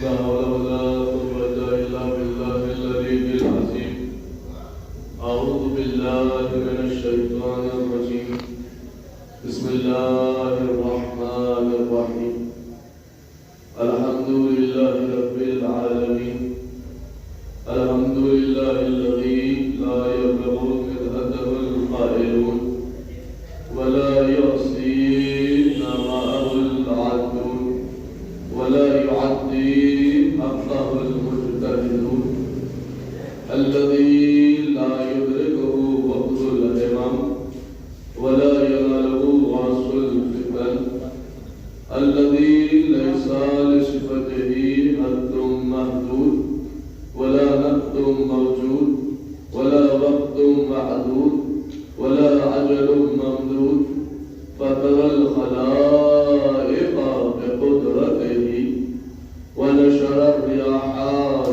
لا حول ولا قوة إلا بالله العلي العظيم. أعوذ بالله من الشيطان الرجيم. بسم الله الرحمن الرحيم. الحمد لله رب العالمين. الحمد لله الذي لا يبلغ مدحته القائلون ولا يحصي نعماءه العادون ولا يعدي حقه المجتهدون. الذي لا يدركه وقت الهمم ولا يناله غاص الفتن. الذي ليس لصفته حد محدود ولا نقد موجود ولا وقت معدود ولا أجل ممدود. فطر الخلائق بقدرته ونشر الرياح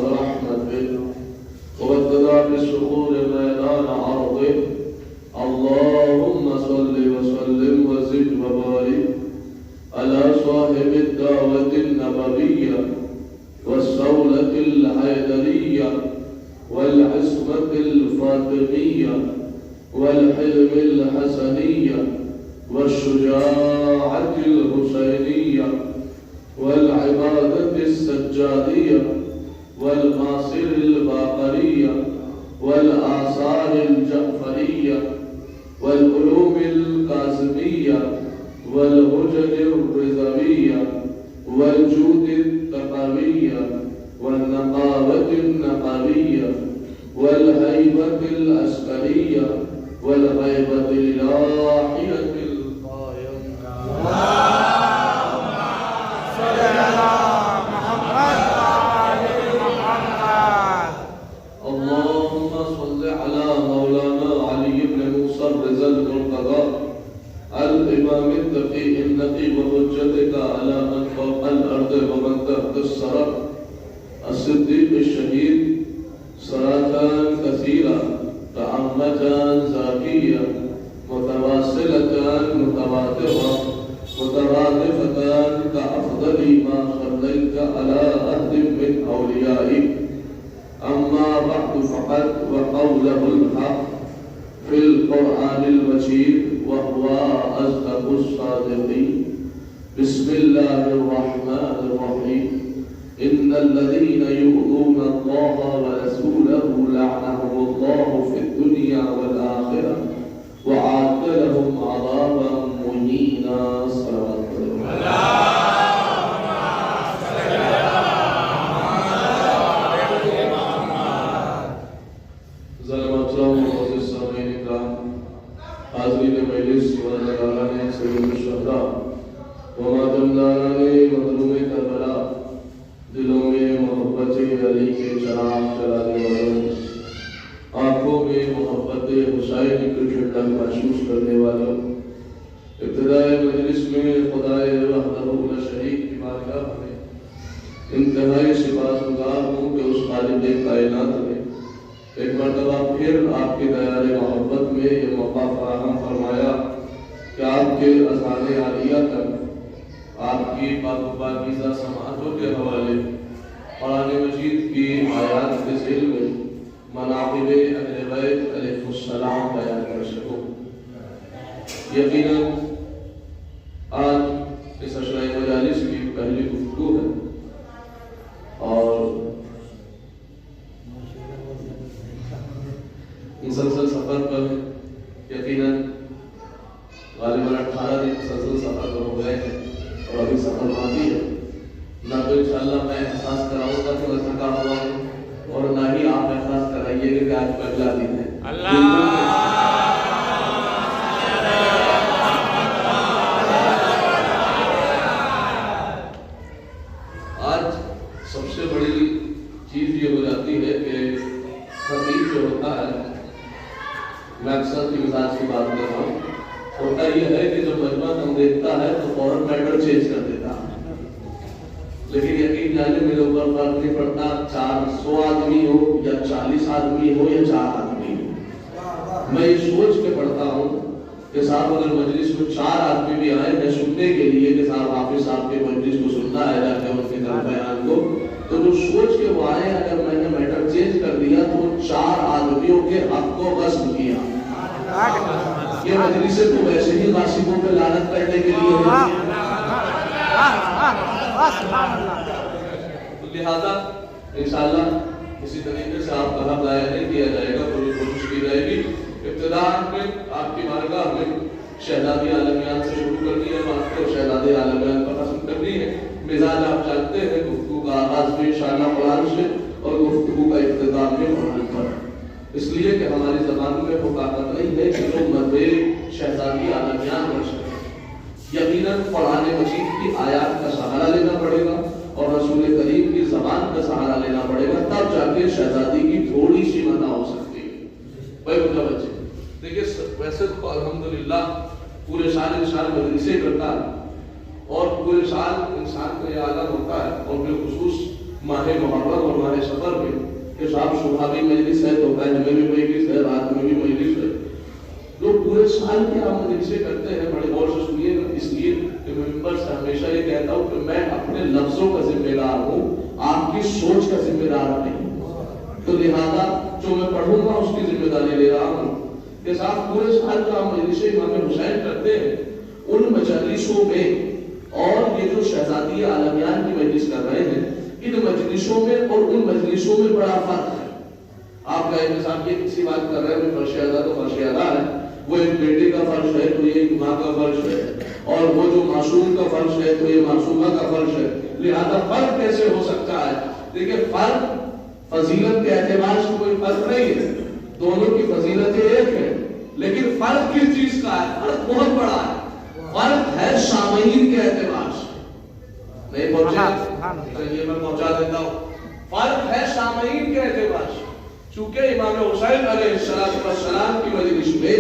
برحمته وابتدى بالصخور ميدان عرضه. اللهم صل وسلم وزد وبارك على صاحب الدعوة النبوية والصولة الحيدرية والعصمة الفاطمية والحلم الحسنية والشجاعة الحسينية والعبادة السجادية والماصر الباقرية والآثار الجعفرية والعلوم القاسمية والهجر الرضوية والجود التقوية والنقاوة النقوية والهيبة العسكرية والغيبة الإلهية القائمة. اللهم صل على محمد وآل محمد. اللهم صل على مولانا علي بن موسى الرضا المرتضى الإمام التقي النقي وحجتك على من فوق الأرض ومن تحت الثرى الصديق الشهيد صلاة كثيرة تعمة زاكية متواصلة متواترة مترادفة كأفضل ما صليت على أحد من أوليائك. أما بعد فقد وقوله الحق في القرآن المجيد وهو أصدق الصادقين. بسم الله الرحمن الرحيم. إن الذين يؤذون الله ورسوله لعنهم الله في الدنيا والآخرة وأعد لهم عذابا مهينا. صلوات الله. حاضرین مجلس والداران سید الشہداء وماتمداران مظلوم کربلا، دلوں میں محبت علی کے چراغ جلانے والوں، آنکھوں میں محبت حسین کی ٹھنڈک محسوس کرنے والوں، ابتدائے مجلس میں خدائے وحدہ لا شریک کی بارگاہ میں انتہائی سپاسگزار ہوں کہ اس خالق کائنات نے ایک مرتبہ پھر آپ کی دیار محبت میں یہ موقع فراہم فرمایا کہ آپ کے اذان عالیہ تک آپ کی پاک و پاکیزہ سماعتوں کے حوالے قرآن مجید کی آیات کے ذیل میں مناقب اہل بیت علیہ السلام بیان کر سکوں۔ یقیناً آج اس عشرۂ مجالس کی پہلی گفتگو ہے اور مسلسل سفر پر یقیناً غالباً 18 دن مسلسل سفر پر ہو گئے ہیں اور ابھی سفر باقی ہے۔ نہ تو انشاءاللہ میں احساس کراؤں گا کہ میں تھکا ہوا ہوں اور نہ ہی آپ احساس کرائیے کہ آج پہلا دن ہے۔ آج سب سے بڑی چیز یہ ہو جاتی ہے کہ خطیب جو ہوتا ہے، میں اکثر کی مزاج کی بات کر رہا ہوں، ہوتا یہ ہے کہ جب مجمع ہم دیکھتا ہے تو فوراً میٹر چینج کر دیتا ہے، لیکن یقین جانے میرے اوپر فرق نہیں پڑتا 400 آدمی ہو یا 40 آدمی ہو یا 4 آدمی ہو۔ میں یہ سوچ کے پڑھتا ہوں کہ صاحب اگر مجلس میں 4 آدمی بھی آئے میں سننے کے لیے کہ صاحب حافظ صاحب کے مجلس کو سننا ہے جا کے ان کے بیان کو، سوچ کے وہ آئے اگر میں نے میٹر چینج کر دیا تو 4 آدمیوں کے حق کو غصب کیا. یہ مجلسیں تو ویسے ہی غاصبوں پہ لعنت کرنے کے لیے ہے. لہذا انشاءاللہ اسی طریقے سے آپ کا حق ضائع نہیں کیا جائے گا. پوری کوشش کی جائے گی. ابتداء میں آپ کی بارگاہ میں شہزادی عالمیان سے شروع کرنی ہے. بات کو شہزادی عالمیان پر ختم کرنی ہے. مزاج آپ جانتے ہیں گفتگو کا آغاز بھی انشاءاللہ قرآن سے اور گفتگو کا اختتام بھی قرآن پر. اس لیے کہ ہماری زبان میں وہ طاقت نہیں ہے کہ لوگ مدعے شہزادی عالمیان بن سکیں. یقیناً قرآن مجید کی آیات کا سہارا لینا پڑے گا اور رسول کریم کی زبان کا سہارا لینا پڑے گا, تب جا کے شہزادی کی تھوڑی سی مدح ہو سکتی ہے. بھائی متوجہ دیکھیے, ویسے تو الحمدللہ پورے سال انسان مجلسیں کرتا ہے اور پورے سال انسان کا یہ عالم ہوتا ہے, اور بالخصوص ماہ محرم اور ماہ سفر میں کہ صاحب صبح بھی مجلس ہے, دوپہر میں بھی مجلس ہے, رات میں بھی مجلس ہے. لوگ پورے سال کی آپ مجلسیں کرتے ہیں. بڑے غور سے سنیے گا, اس لیے کہ میں ممبر سے ہمیشہ یہ کہتا ہوں کہ میں اپنے لفظوں کا ذمہ دار ہوں, آپ کی سوچ کا ذمہ دار نہیں. تو لہذا جو میں پڑھوں گا اس کی ذمہ داری لے رہا ہوں کہ صاحب پورے سال کا مجلس امام حسین کرتے ہیں, ان مجلسوں میں اور یہ جو شہزادی عالمیان کی مجلس کر رہے ہیں, ان مجلسوں میں اور ان مجلسوں میں بڑا فرق ہے. آپ کا صاحب یہ کسی بات کر رہے ہیں فرش ادا تو فرش ادا ہے, وہ ایک بیٹے کا فرش ہے تو یہ ایک ماں کا فرش ہے, اور وہ جو معصوم کا فرش ہے تو یہ معصومہ کا فرش ہے. لہذا فرق کیسے ہو سکتا ہے؟ دیکھیں, فرق فضیلت کے اعتبار سے کوئی فرق نہیں ہے, دونوں کی فضیلتیں ایک ہیں, لیکن فرق کس چیز کا ہے؟ فرق بہت بڑا ہے. فرق ہے سامعین کے اعتبار سے. نہیں پہنچے چلیے میں پہنچا دیتا ہوں. فرق ہے سامعین کے اعتبار سے. چونکہ امام حسین علیہ السلام کی مجلس میں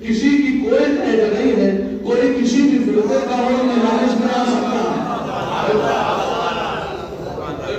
کسی کی کوئی قید نہیں ہے, کوئی کسی بھی فرقے کا ہو مجالس میں آ سکتا ہے.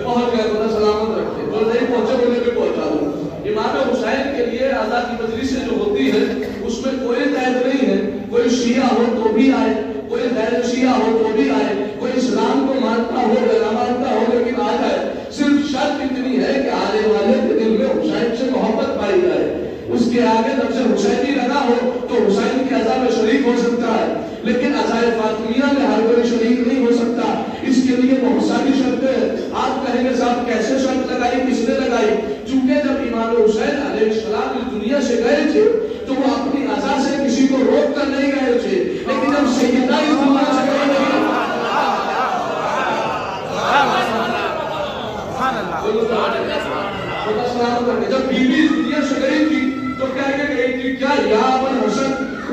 پہنچ گئے تو سلامت رکھتے, جو نہیں پہنچے انہیں بھی پہنچا دوں. امام حسین کے لیے اعزا کی مجلس جو ہوتی ہے اس میں کوئی قید نہیں ہے. کوئی شیعہ ہو تو بھی آئے, کوئی غیر شیعہ ہو تو بھی آئے, کوئی اسلام کو مانتا ہو یا نہ مانتا ہو لیکن آ جائے. صرف شرط اتنی ہے کہ آنے والے کے دل میں حسین سے محبت پائی جائے. اس کے آگے جب سے حسینی لگا ہو تو حسین کی عزا میں شریک ہو سکتا ہے, لیکن عزائے فاطمیہ میں ہر کوئی شریک نہیں ہو سکتا. اس کے لیے بہت ساری شرطیں ہیں. آپ کہیں گے صاحب کیسے شرط لگائی, کس نے لگائی؟ چونکہ جب امام حسین علیہ السلام اس دنیا سے گئے تھے تو وہ اپنی عزا سے کسی کو روک کر نہیں گئے تھے, لیکن جب سیدہ اس دنیا سے گئے نہیں, جب بیوی اس دنیا سے گئی تھی تو کہہ کے گئی تھی کیا یا ابن حسن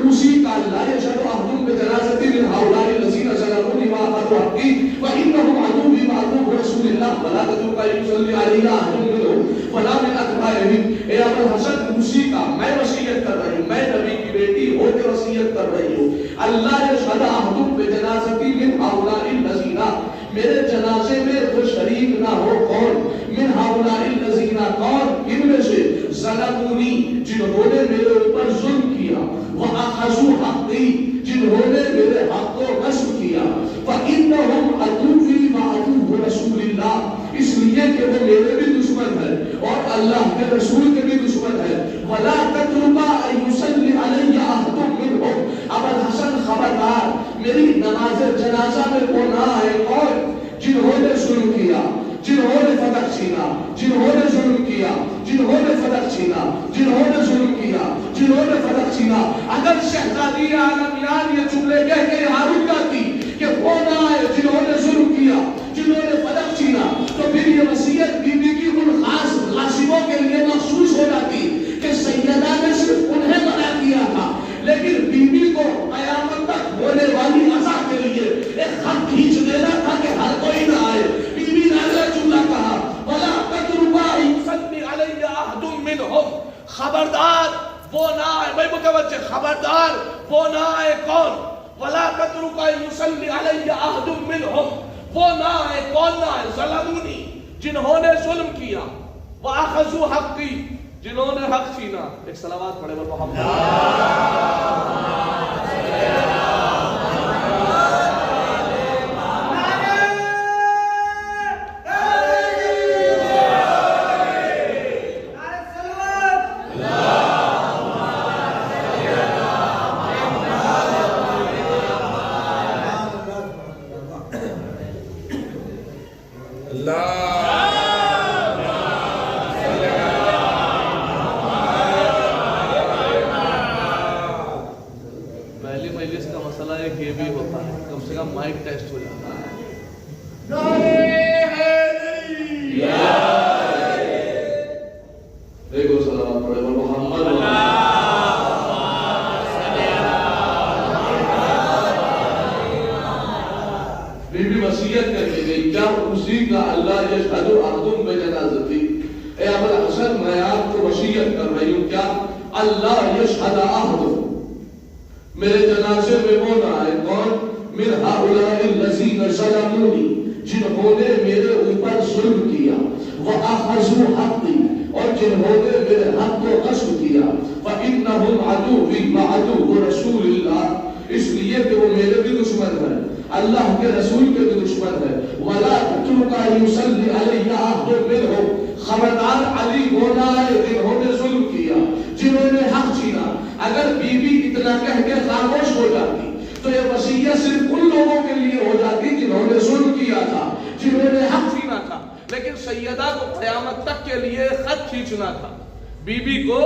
اسی کا لا یشهد احد بجنازتی من هؤلاء الذين ظلموني واخذوا حقي وانهم عدو بعدو رسول الله ولا تترك يصلي علينا احد منهم ولا من اتباعهم. اے ابن حسن اسی کا میں وصیت کر رہی ہوں, میں نبی کی بیٹی ہو کے وصیت کر رہی ہوں. اللہ یشهد احد بجنازتی من هؤلاء الذين, میرے جنازے میں وہ شریک نہ ہو. کون؟ من هؤلاء الذين, کون؟ ان میں سے ظلمونی, جنہوں نے میرے اوپر ظلم کیا, وَأَخَذُوا حَقِّي, جنہوں نے میرے حق کو غصب کیا, فَإِنَّهُمْ عَدُوِّي وَعَدُوُّ رَسُولِ اللَّهِ, اس لیے کہ وہ میرے بھی دشمن ہے اور اللہ کے رسول کے بھی دشمن ہے. وَلَا تَتْرُكَ أَن يُصَلِّ عَلَيَّ أَحَدٌ مِّنْهُمْ, ابو الحسن خبردار میری نماز جنازہ میں وہ نہ آئے. کون؟ جنہوں نے ظلم کیا, جنہوں نے فتح چھینا, جنہوں نے ظلم کیا, جنہوں نے فتح چھینا, جنہوں نے ظلم کیا, جنہوں نے فتح چھینا. اگر شہزادی عالمیان یہ جملے کہہ کے یہاں رک جاتی کہ وہ نہ آئے جنہوں نے ظلم کیا, جنہوں نے فتح چھینا, تو پھر یہ وصیت بی بی کی ان خاص غاصبوں کے لیے مخصوص ہو جاتی کہ سیدہ نے صرف انہیں منع کیا تھا, لیکن بی بی کو قیامت تک ہونے والی عزا کے لیے ایک خط کھینچ دینا تھا کہ ہر کوئی نہ آئے. بی بی نے اگلا جملہ کہا وَلَا تَتْرُكَ أَن يُصَلِّ عَلَيَّ أَحَدٌ مِّنْهُمْ, خبردار وہ نہ آئے. بھائی متوجہ, خبردار وہ نہ آئے. کون؟ وَلَا تَتْرُكَ أَن يُصَلِّ عَلَيَّ أَحَدٌ مِّنْهُمْ, وہ نہ آئے. کون نہ آئے؟ ظلمونی, جنہوں نے ظلم کیا, وَأَخَذُوا حَقِّي, جنہوں نے حق چھینا. ایک صلوات پڑھے بر محمد. پہلی مجلس کا مسئلہ ایک یہ بھی ہوتا ہے، کم سے کم مائک ٹیسٹ ہو جاتا ہے. دیکھو صلوات پڑھے محمد. بی بی وصیت کر کے گئی، کیا اسی کا اللہ یشہد احدکم بجنازتی. اے ابو الحسن میں آپ کو وصیت کر رہی ہوں، کیا اللہ یشہد احدکم، میرے جنازے میں وہ نہ آئے. کون؟ من هؤلاء الذین ظلمونی، جنہوں نے میرے اوپر ظلم کیا، وَأَخَذُوا حَقِّي، اور جنہوں نے میرے حق کو غصب کیا. فَإِنَّهُمْ عَدُوِّي وَعَدُوُّ رَسُولِ اللَّهِ، اس لیے کہ وہ میرے بھی دشمن ہیں، اللہ کے رسول کے بھی دشمن ہیں. وَلَا تَتْرُكَ يُصَلِّ عَلَيَّ أَحَدٌ مِّنْهُمْ، خبردار علی وہ نہ آئے جنہوں نے ظلم کیا، جنہوں نے حق چھینا. اگر بی بی اتنا کہہ کے خاموش ہو جاتی تو یہ وصیت صرف ان لوگوں کے لیے ہو جاتی جنہوں نے ظلم کیا تھا، جنہوں نے حق چھینا تھا. لیکن سیدہ کو قیامت تک کے لیے خط کھینچنا تھا، بی بی کو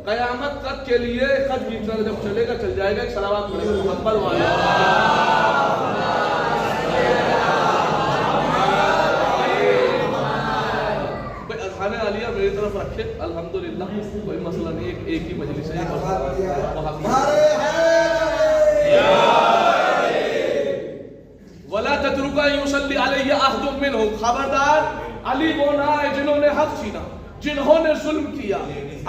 قیامت تک کے لیے خط کھینچنا تھا. جب چلے گا چل جائے گا. ایک صلوات پڑھے محمد والا. عالیہ میری طرف رکھے، الحمدللہ کوئی مسئلہ نہیں. ایک ہی مجلس ہے. وَلَا تَتْرُكَ يُصَلِّ عَلَيَّ أَحَدٌ مِّنْهُمْ، خبردار علی وہ نہ آئے جنہوں نے حق چھینا، جنہوں نے ظلم کیا.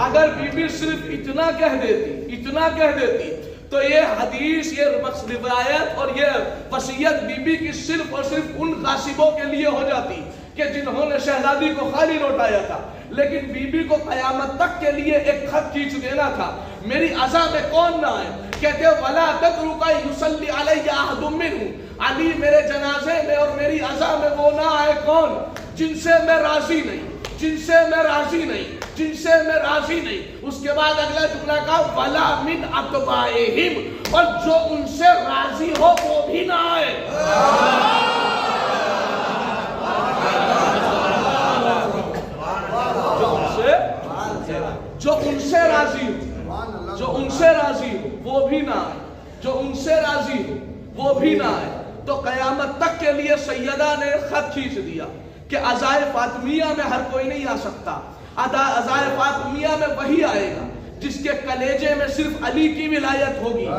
اگر بی بی صرف اتنا کہہ دیتی تو یہ حدیث، یہ روایت اور یہ وصیت بی بی کی صرف اور صرف ان غاصبوں کے لیے ہو جاتی کہ جنہوں نے شہزادی کو خالی لوٹایا تھا. لیکن بی بی کو قیامت تک کے لیے ایک خط کھینچ دینا تھا. میری عزا میں کون نہ آئے؟ کہتے وَلَا تَتْرُكَ يُصَلِّ عَلَيَّ أَحَدٌ مِّنْهُمْ، علی میرے جنازے میں اور میری عزا میں وہ نہ آئے. کون؟ جن سے میں راضی نہیں. اس کے بعد اگلا جملہ کہا وَلَا مِنْ أَتْبَاعِهِمْ، اور جو ان سے راضی ہو وہ بھی نہ آئے. جو ان سے راضی ہو وہ بھی نہ آئے. تو قیامت تک کے لیے سیدہ نے خط کھینچ دیا کہ عزائے فاطمیہ میں ہر کوئی نہیں آ سکتا. عزائے فاطمیہ میں وہی آئے گا جس کے کلیجے میں صرف علی کی ولایت ہوگی اور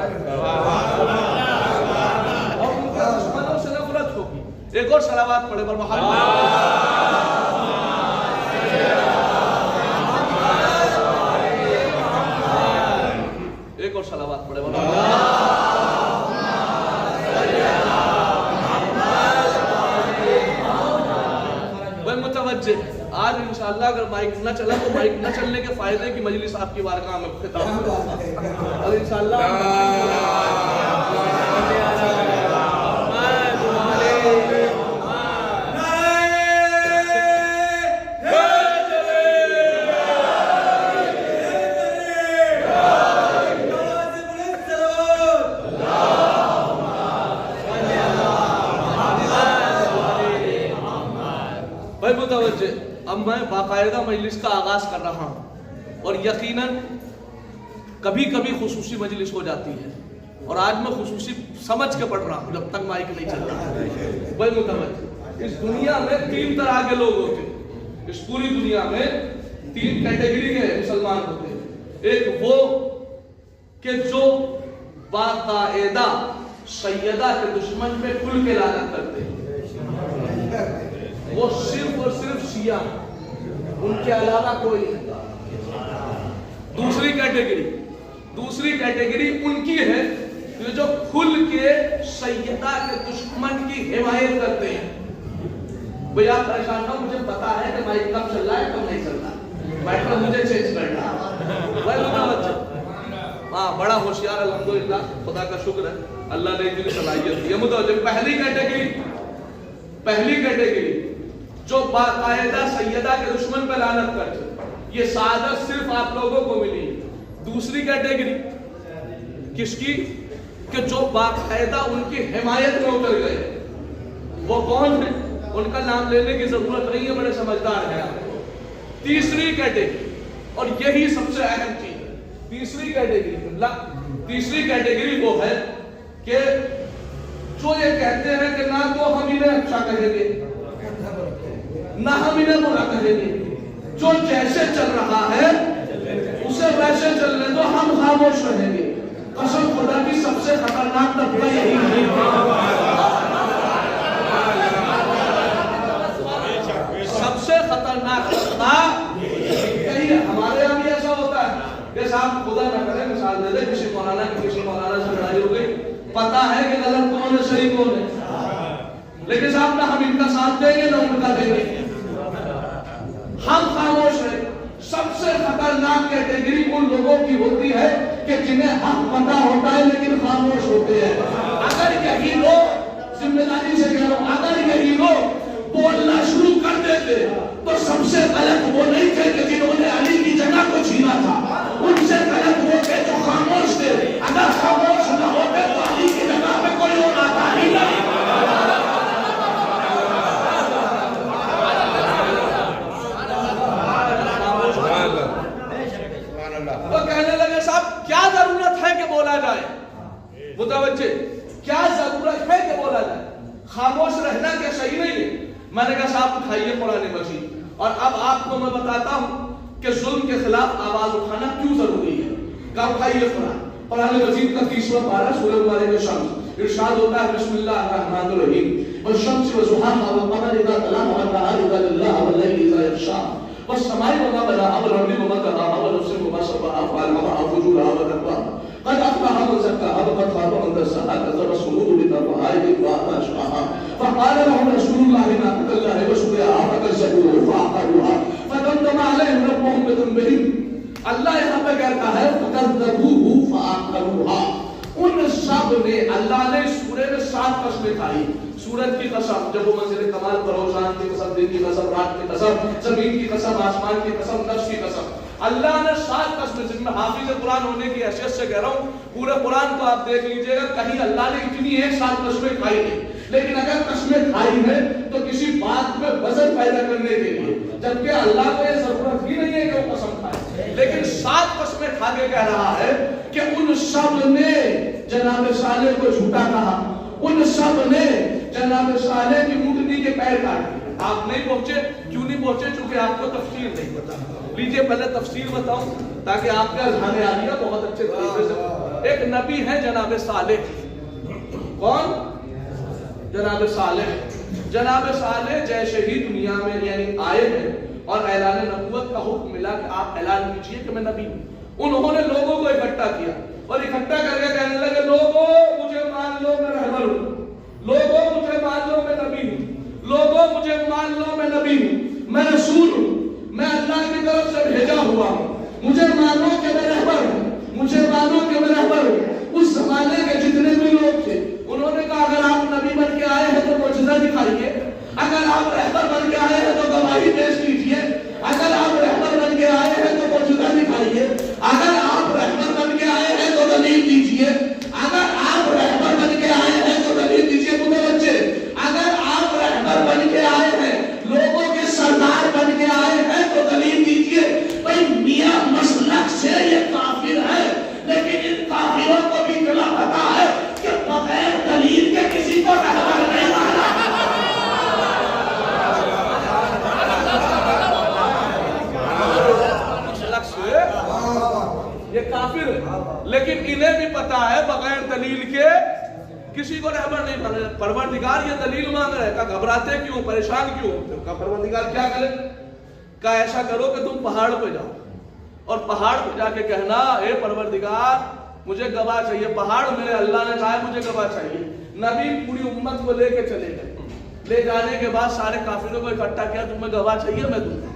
ان کے دشمنوں سے نفرت ہوگی. ایک اور صلوات پڑھے پر محمد. ایک اور صلوات پڑھے پر محمد. متوجہ. آج انشاءاللہ اگر مائک نہ چلا تو مائک نہ چلنے کے فائدے کی مجلس آپ کی بارگاہ میں خطاب ہوگا اور انشاءاللہ متوجہ. اب میں باقاعدہ مجلس کا آغاز کر رہا ہوں اور یقیناً کبھی کبھی خصوصی مجلس ہو جاتی ہے اور آج میں خصوصی سمجھ کے پڑھ رہا ہوں جب تک مائک نہیں چل رہا. بھائی متوجہ. اس دنیا میں 3 طرح کے لوگ ہوتے ہیں. اس پوری دنیا میں 3 کیٹیگری کے مسلمان ہوتے ہیں. ایک وہ کہ جو باقاعدہ سیدہ کے دشمن پہ کھل کے لعنت کرتے ہیں، وہ صرف اور صرف شیعہ، ان کے علاوہ کوئی نہیں. دوسری کیٹیگری ان کی ہے جو کھل کے سیدہ کے دشمن کی حمایت کرتے ہیں. بھئی آپ پریشان نہ، مجھے پتا ہے کہ مائک کب چل رہا ہے کب نہیں چل رہا، مائک مجھے چینج کرنا ہے. ہاں بڑا ہوشیار الحمدللہ، خدا کا شکر ہے، اللہ نے اتنی صلاحیت دی. متوجہ. پہلی کیٹیگری جو باقاعدہ سیدہ کے دشمن پہ لعنت کرتے، یہ سعادت صرف آپ لوگوں کو ملی. دوسری کیٹیگری کس کی؟ کہ جو باقاعدہ ان کی حمایت میں اتر گئے. وہ کون ہے؟ ان کا نام لینے کی ضرورت نہیں ہے، بڑے سمجھدار ہیں. تیسری کیٹیگری، اور یہی سب سے اہم چیز ہے، تیسری کیٹیگری وہ ہے کہ جو یہ کہتے ہیں کہ نہ تو ہم انہیں اچھا کہیں گے نہ ہم انہیں برا کہیں گے، جو جیسے چل رہا ہے اسے ویسے چلنے دو، ہم خاموش رہیں گے. قسم خدا کی سب سے خطرناک طبقہ یہی ہے. سب سے خطرناک طبقہ یہی ہے. ہمارے یہاں بھی ایسا ہوتا ہے کہ صاحب خدا نہ کرے مثال دے دے کسی مولانا سے لڑائی ہو گئی، پتا ہے کہ غلط کون ہے صحیح کون ہے، لیکن صاحب نہ ہم ان کا ساتھ دیں گے نہ ان کا دیں گے، ہم خاموش ہیں. سب سے خطرناک کیٹیگری ان لوگوں کی ہوتی ہے کہ جنہیں حق پتا ہوتا ہے لیکن خاموش ہوتے ہیں. اگر یہی لوگ، ذمہ داری سے کہہ رہا ہوں، اگر یہی لوگ بولنا شروع کر دیتے تو سب سے غلط وہ نہیں تھے کہ جنہوں نے علی کی جگہ کو چھینا تھا، ان سے غلط وہ تھے جو خاموش تھے. اگر خاموش نہ ہوتے تو علی کی جگہ پہ کوئی اور آتا ہی نہیں. وہ کہنے لگے صاحب کیا ضرورت ہے کہ بولا جائے، متوجہ، کیا ضرورت ہے کہ بولا جائے، خاموش رہنا کیا صحیح نہیں ہے؟ میں نے کہا صاحب اٹھائیے قرآن مجید، اور اب آپ کو میں بتاتا ہوں کہ ظلم کے خلاف آواز اٹھانا کیوں ضروری ہے. کہا اٹھائیے قرآن مجید کا 30واں پارہ سورہ مبارکہ شمس. ارشاد ہوتا ہے بسم اللہ الرحمن الرحیم والشمس وضحاها والقمر اذا تلاها والنهار اذا جلاها والليل اذا يغشاها والسماء وما بناها والارض وما طحاها والنفس وما سواها فالهمها فجورها وتقواها قد افلح من زكاها وقد خاب من دساها كذب ثمود بتقواها اذ جاءها اشقاها فقال لهم رسول الله ناقة الله وسقياها فكذبوه فعقروها فدمدم عليهم ربهم بذنبهم. اللہ یہاں پہ کہتا ہے فكذبوه فعقروها. ان سب نے، اللہ نے سورہ میں 7 قسمیں کھائی. سورج کی قسم جب وہ منزل کمال پر ہو، شان کی قسم، دن کی قسم، رات کی قسم، زمین کی قسم، آسمان کی قسم، نفس کی قسم. اللہ نے 7 قسمیں، جن میں حافظ قرآن ہونے کی حیثیت سے کہہ رہا ہوں، پورے قرآن کو آپ دیکھ لیجئے گا، کہیں اللہ نے اتنی ایک 7 قسمیں کھائی نہیں. لیکن اگر قسمیں کھائی ہیں تو کسی بات میں وزن پیدا کرنے کے لیے، جبکہ اللہ کو یہ ضرورت ہی نہیں ہے کہ وہ قسم کھائے، لیکن 7 قسمیں کھا کے کہہ رہا ہے کہ ان سب نے جناب صالح کو جھوٹا کہا، ان سب نے جناب صالح کی اونٹنی کے پیر کاٹ دیے. آپ نہیں پہنچے، کیوں نہیں پہنچے؟ چونکہ آپ کو تفسیر نہیں پتا. لیجئے پہلے تفسیر بتاؤں تاکہ آپ کا اذہان عالیہ بہت اچھے طریقے سے. ایک نبی ہے جناب صالح. کون؟ جناب صالح. جناب صالح جیسے ہی دنیا میں یعنی آئے ہیں اور اعلان نبوت کا حکم ملا کہ آپ اعلان کیجئے کہ میں نبی ہوں، انہوں نے لوگوں کو اکٹھا کیا اور اکٹھا کر کے کہنے لگے لوگوں مجھے مان لو میں رہبر ہوں، لوگوں مجھے مان لو میں نبی ہوں، لوگوں مجھے مان لو میں نبی ہوں، میں رسول ہوں، میں اللہ کی طرف سے بھیجا ہوا ہوں، مجھے مانو کہ میں رہبر ہوں، مجھے مانو کہ میں رہبر ہوں. اس زمانے کے جتنے بھی لوگ تھے انہوں نے کہا اگر آپ نبی بن کے آئے ہیں تو معجزہ دکھائیے، اگر آپ رہبر بن کے آئے ہیں تو گواہی پیش کیجیے، اگر آپ رہبر بن کے آئے ہیں تو معجزہ دکھائیے، اگر آپ رہبر بن کے آئے ہیں تو دلیل دیجیے، اگر آپ رہبر بن کے آئے ہیں تو دلیل دیجیے. متوجہ، اگر آپ رہبر بن کے آئے ہیں، لوگوں کے سردار بن کے آئے ہیں تو دلیل دیجیے. بھائی میاں مسلک سے یہ کافر ہے، لیکن ان کافروں کو بھی اتنا پتا ہے کہ بغیر دلیل کے کسی کو رہبر نہیں مانا. یہ کافر ہے، لیکن انہیں بھی پتا ہے بغیر دلیل کے کسی کو رہبر نہیں مانا. پروردگار یہ دلیل مانگ رہے کہ گھبراتے کیوں، پریشان کیوں؟ کہ پروردگار کیا کرے؟ کہ ایسا کرو کہ تم پہاڑ پہ جاؤ اور پہاڑ پہ جا کے کہنا اے پروردگار مجھے گواہ چاہیے. پہاڑ میرے اللہ نے کہا ہے مجھے گواہ چاہیے. نبی پوری امت کو لے کے چلے گئے، لے جانے کے بعد سارے کافروں کو اکٹھا کیا، تمہیں گواہ چاہیے میں دوں گا.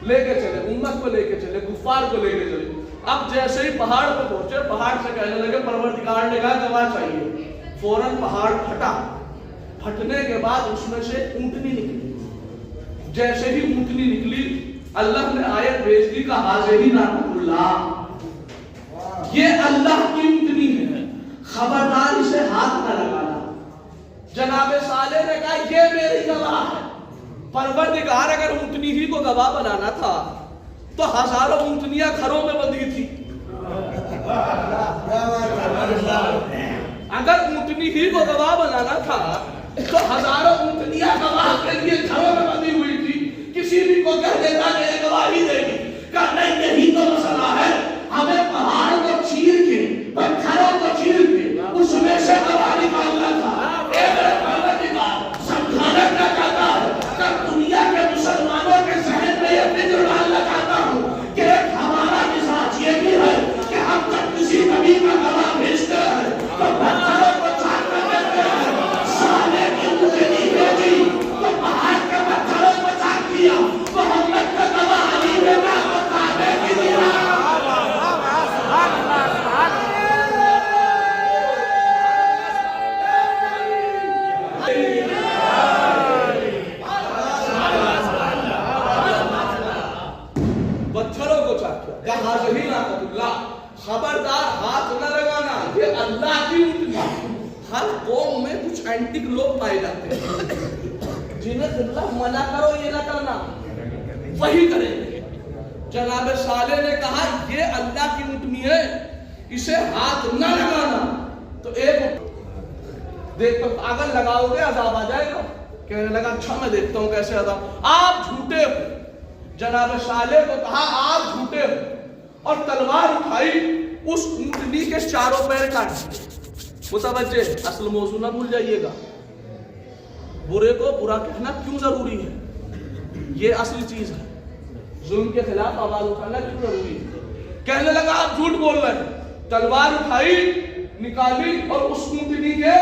لے کے چلے، امت کو لے کے چلے، کفار کو لے کے چلے. اب جیسے ہی پہاڑ پہ پہنچے، پہاڑ سے کہنے لگے پروردگار نے کہا گواہ چاہیے. فوراً پہاڑ پھٹا. پھٹنے کے بعد اس میں سے اونٹنی نکلی. جیسے ہی اونٹنی نکلی اللہ نے آیت بھیج دی کہ حاضری نعمت اللہ، یہ اللہ کی اونٹنی ہے، خبردار اسے ہاتھ نہ لگانا. جناب صالح نے کہا یہ میری گواہ ہے، परवरदिगार अगर ऊँटनी ही को गवाह बनाना था तो हजारों ऊँटनियां घरों में बंधी थी। अगर ऊँटनी ही को गवाह बनाना था तो हजारों ऊँटनियां गवाह के लिए घरों में बंधी हुई थी। किसी भी को कह देता कि ये गवाही देगी, कहा नहीं यही तो मसला है, हमें पहाड़ को चीर के पत्थरों को चीर के उसमें से गवाह निकालना था। समझाना क्या चाहता है कि दुनिया के मुसलमानों के जहन में यह फिक्र डालना चाहता हूँ कि हमारा मिजाज ये भी है कि हम जब किसी नबी का गवाह भेजते हैं तो पत्थरों को चाट कर देते हैं। साले की ऊँटनी भेजी तो पहाड़ के पत्थरों को चाट किया, तो मोहम्मद का गवाह अली बेटा को काबे की दिया। पत्थरों को चाट किया। खबरदार हाथ न लगाना, ये अल्लाह की ऊँटनी। हर कौम में कुछ एंटिक लोग पाए जाते हैं जिन्हें अल्लाह मना करो ये ना करना, वही करेंगे। जनाब साले ने कहा ये अल्लाह की ऊँटनी है, इसे हाथ न लगाना। तो एक देख तो पागल लगाओगे अजाब आ जाएगा। कहने लगा अच्छा मैं देखता हूँ कैसे अजाब। आप झूठे हो। जनाब साले को कहा आप झूठे हो, और तलवार उठाई, उस ऊँटनी के चारों पैर काट दिए। मुतवज्जे, असल मौजू ना भूल जाइएगा। बुरे को बुरा कहना क्यों जरूरी है, ये असली चीज है। जुल्म के खिलाफ आवाज उठाना क्यों जरूरी है। कहने लगा आप झूठ बोल रहे हैं। तलवार उठाई, निकाली और उस ऊँटनी के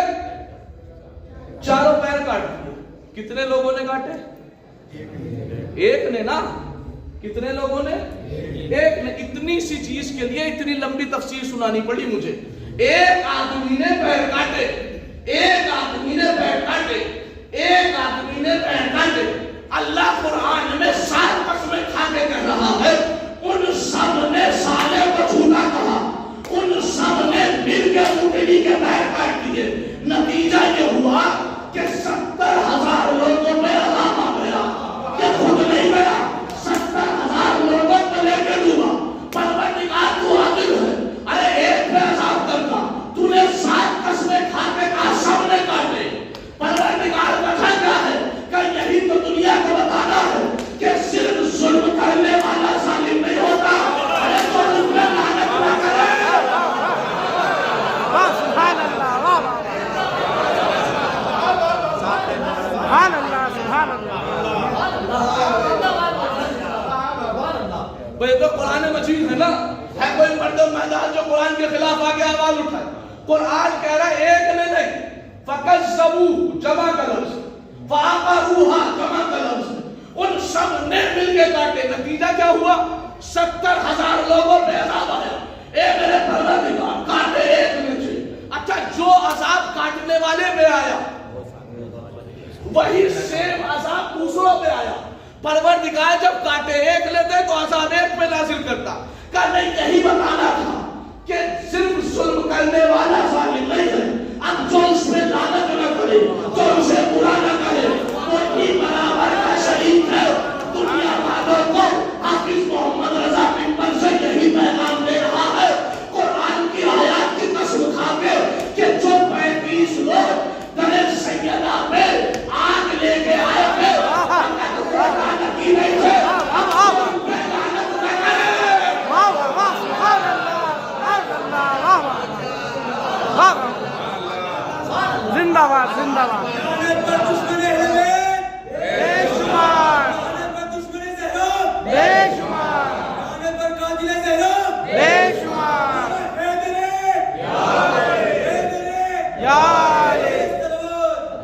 चारों पैर काट दिए। कितने लोगों ने काटे? एक ने ना। कितने लोगों ने? एक ने। इतनी सी चीज के लिए इतनी लंबी तफसीर सुनानी पड़ी मुझे। एक आदमी ने पैर काटे, एक आदमी ने पैर काटे, एक आदमी ने पैर काटे। अल्लाह कुरान में 7 कसमें खा के कह रहा है, उन सब ने साले को झूठा कहा, उन सब ने मिलकर ऊँटनी के पैर काट दिए। नतीजा ये हुआ कि 70,000 लोगों में अजाब आ गया। ये खुद नहीं गया, 70,000 लोगों को लेकर डूबा। परवरदिगार तू आदिल है, अरे एक पे अजाब करता, तूने 7 कसमें खा के कहा सब ने काटे। परवरदिगार वजह क्या है? कि यही तो दुनिया को बताना है कि सिर्फ जुल्म करने वाला जालिम नहीं होता। अरे जुल्म में लानत ना करे। सुभान अल्लाह, सुभान अल्लाह, सुभान अल्लाह। भाई तो कुरान मजीद है ना, है कोई मर्द मैदान जो कुरान के खिलाफ आगे आवाज उठाए। कुरान कह रहा है एक ने नहीं, फकत सबू जमा का लफ्ज, फाक़रूहा जमा का लफ्ज, उन सब ने मिलकर काटे। नतीजा क्या हुआ? 70,000 लोगों पे अजाब आया। ए मेरे परवरदिगार, काटे एक ने से। अच्छा, जो अजाब काटने वाले पे आया वही सेम अजाब दूसरों पे आया। परवरदिगार जब काटे एक लेते तो अजाब एक पे नाजिल करता। का नहीं यही बताना था कि सिर्फ जुल्म करने वाला जालिम नहीं है। अब जो उस पे लानत न करे, जो उसे बुरा न करे, वो भी बराबर का शहीद है। दुनिया वालों को हाफिज मोहम्मद रजा पिंपल से यही पैगाम दे रहा है, कुरान की आयत की कसम खा के, कि जो 35 लोग दरे सैयदा पे आग लेके आए थे, लानत की नहीं थे। जिंदाबाद, जिंदाबाद। बेशुमार, बेशुमार, बेशुमार। या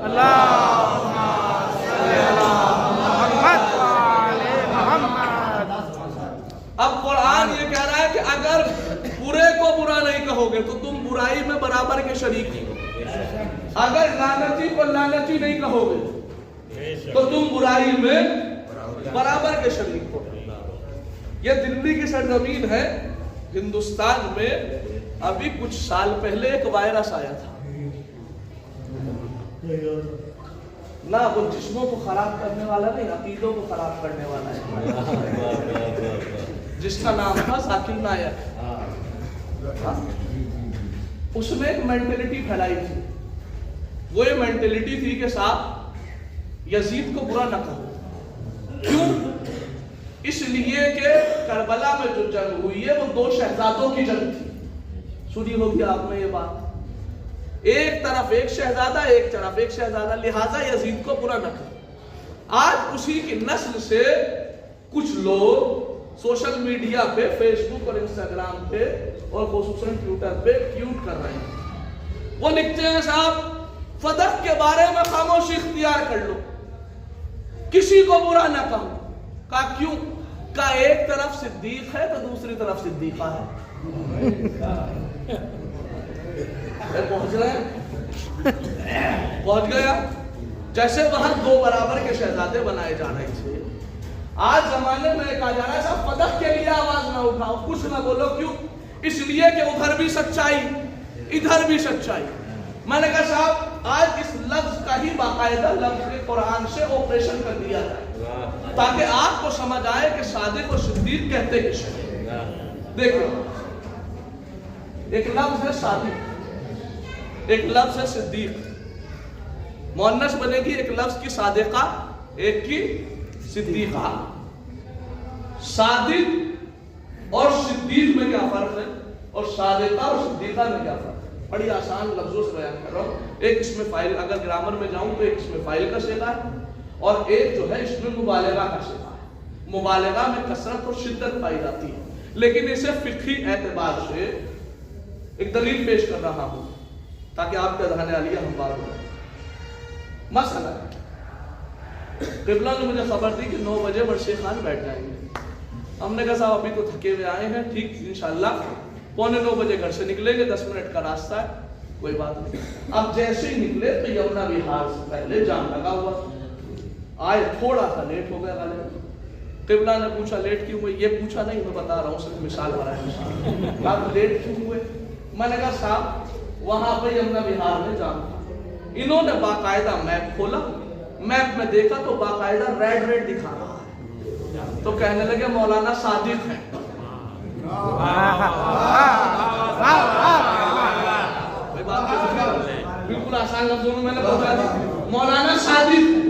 अल्लाहुम्मा सल्ली अला मुहम्मद व आले मुहम्मद। अब कुरान ये कह रहा है कि अगर बुरे को बुरा नहीं कहोगे तो तुम बुराई में बराबर के शरीक नहीं हो। अगर लानती को लानती नहीं कहोगे तो तुम बुराई में बराबर के शरीक हो। ये दिल्ली की सरजमीन है, हिंदुस्तान में अभी कुछ साल पहले एक वायरस आया था। ना वो जिस्मों को खराब करने वाला नहीं, अकीदों को खराब करने वाला है, जिसका नाम था जाकिर नायक। उसने एक मेंटेलिटी फैलाई थी, वो ये मेंटेलिटी थी कि साहब यजीद को बुरा न कहो। क्यों? इसलिए कि करबला में जो जंग हुई है वो दो शहजादों की जंग थी। सुनी होगी आपने ये बात, एक तरफ एक शहजादा, एक तरफ एक शहजादा, लिहाजा यजीद को बुरा न कहो। आज उसी की नस्ल से कुछ लोग सोशल मीडिया पे, फेसबुक और इंस्टाग्राम पे और खुसूसन ट्विटर पे ट्वीट कर रहे हैं। वो लिखते हैं साहब फदक के बारे में खामोशी इख्तियार कर लो, किसी को बुरा न कहो। का क्यों? का एक तरफ सिद्दीक है तो दूसरी तरफ सिद्दीका है। पहुंच रहे हैं? पहुंच गया। जैसे वहां दो बराबर के शहजादे बनाए जा रहे थे, आज जमाने में कहा जा रहा है साहब फदक के लिए आवाज ना उठाओ, कुछ ना बोलो। क्यों? इसलिए कि उधर भी सच्चाई इधर भी सच्चाई। मैंने कहा साहब आज इस लफ्ज का ही बाकायदा लफ्ज के कुरान से ऑपरेशन कर दिया जाए ताकि आपको समझ आए कि सादिक और सिद्दीक कहते किसे। देखो एक लफ्ज है सादिक, एक लफ्ज है सिद्दीक। मुअन्नस बनेगी एक लफ्ज की सादिका, एक की सिद्दीका। सादिक और सिद्दीक में क्या फर्क है और सादिका और सिद्दीका में क्या फर्क है? बड़ी आसान लफ्जों से बयान कर रहा हूं। एक इसमें फाइल, अगर ग्रामर में जाऊं तो एक इसमें फाइल का सिगा है और एक जो है इसमें मुबालगा का सिगा है। मुबालगा में कसरत और शिद्दत पाई जाती है, लेकिन इसे फिक्ही एतबार से एक दलील पेश कर रहा हूं ताकि आपके ज़हन आलिया हम बात हो। मसला क़िबला ने मुझे खबर दी कि 9 बजे वर्षे खान बैठ जाएंगे। हमने कहा साहब अभी तो थके हुए आए हैं, ठीक इंशाल्लाह 8:45 बजे घर से निकलेंगे, 10 मिनट का रास्ता है, कोई बात नहीं। अब जैसे ही निकले तो यमुना विहार से पहले जाम लगा हुआ, आए थोड़ा सा लेट हो गया गाले। क़िबला ने पूछा लेट क्यों हुए? ये पूछा नहीं, मैं बता रहा हूँ, सिर्फ मिसाल बना है। आप लेट क्यों हुए? मैंने कहा साहब वहां पर यमुना विहार में जाम था। इन्होंने बाकायदा मैप खोला, मैप में देखा तो बाकायदा रेड दिखा रहा है, तो कहने लगे मौलाना सादिक है। बिल्कुल आसान लफ्जों में मैंने बता दिया, मौलाना सादिक है।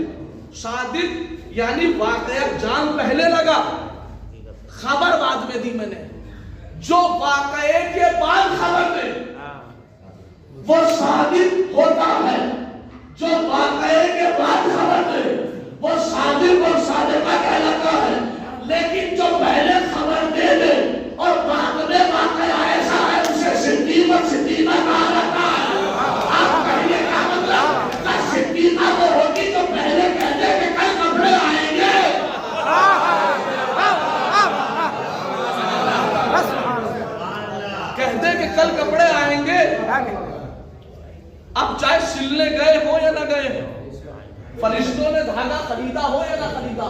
सादिक यानी वाकया जान पहले लगा, खबर बाद में दी मैंने। जो वाकये के बाद खबर दे वो सादिक होता है, जो वाकये के बाद खबर दे वो सादिक और सादिका कहलाता है। लेकिन जो पहले खबर दे दे और बाद में वाकया ऐसा है उसे सिद्दीक और सिद्दीका कहा जाता है। आप कहिए क्या मतलब? सिद्दीका वो होगी तो पहले कहते कि कल कपड़े आएंगे, कहते कि कल कपड़े आएंगे। अब चाहे सिलने गए हो या ना गए हो, फरिश्तों ने धागा खरीदा हो या ना खरीदा,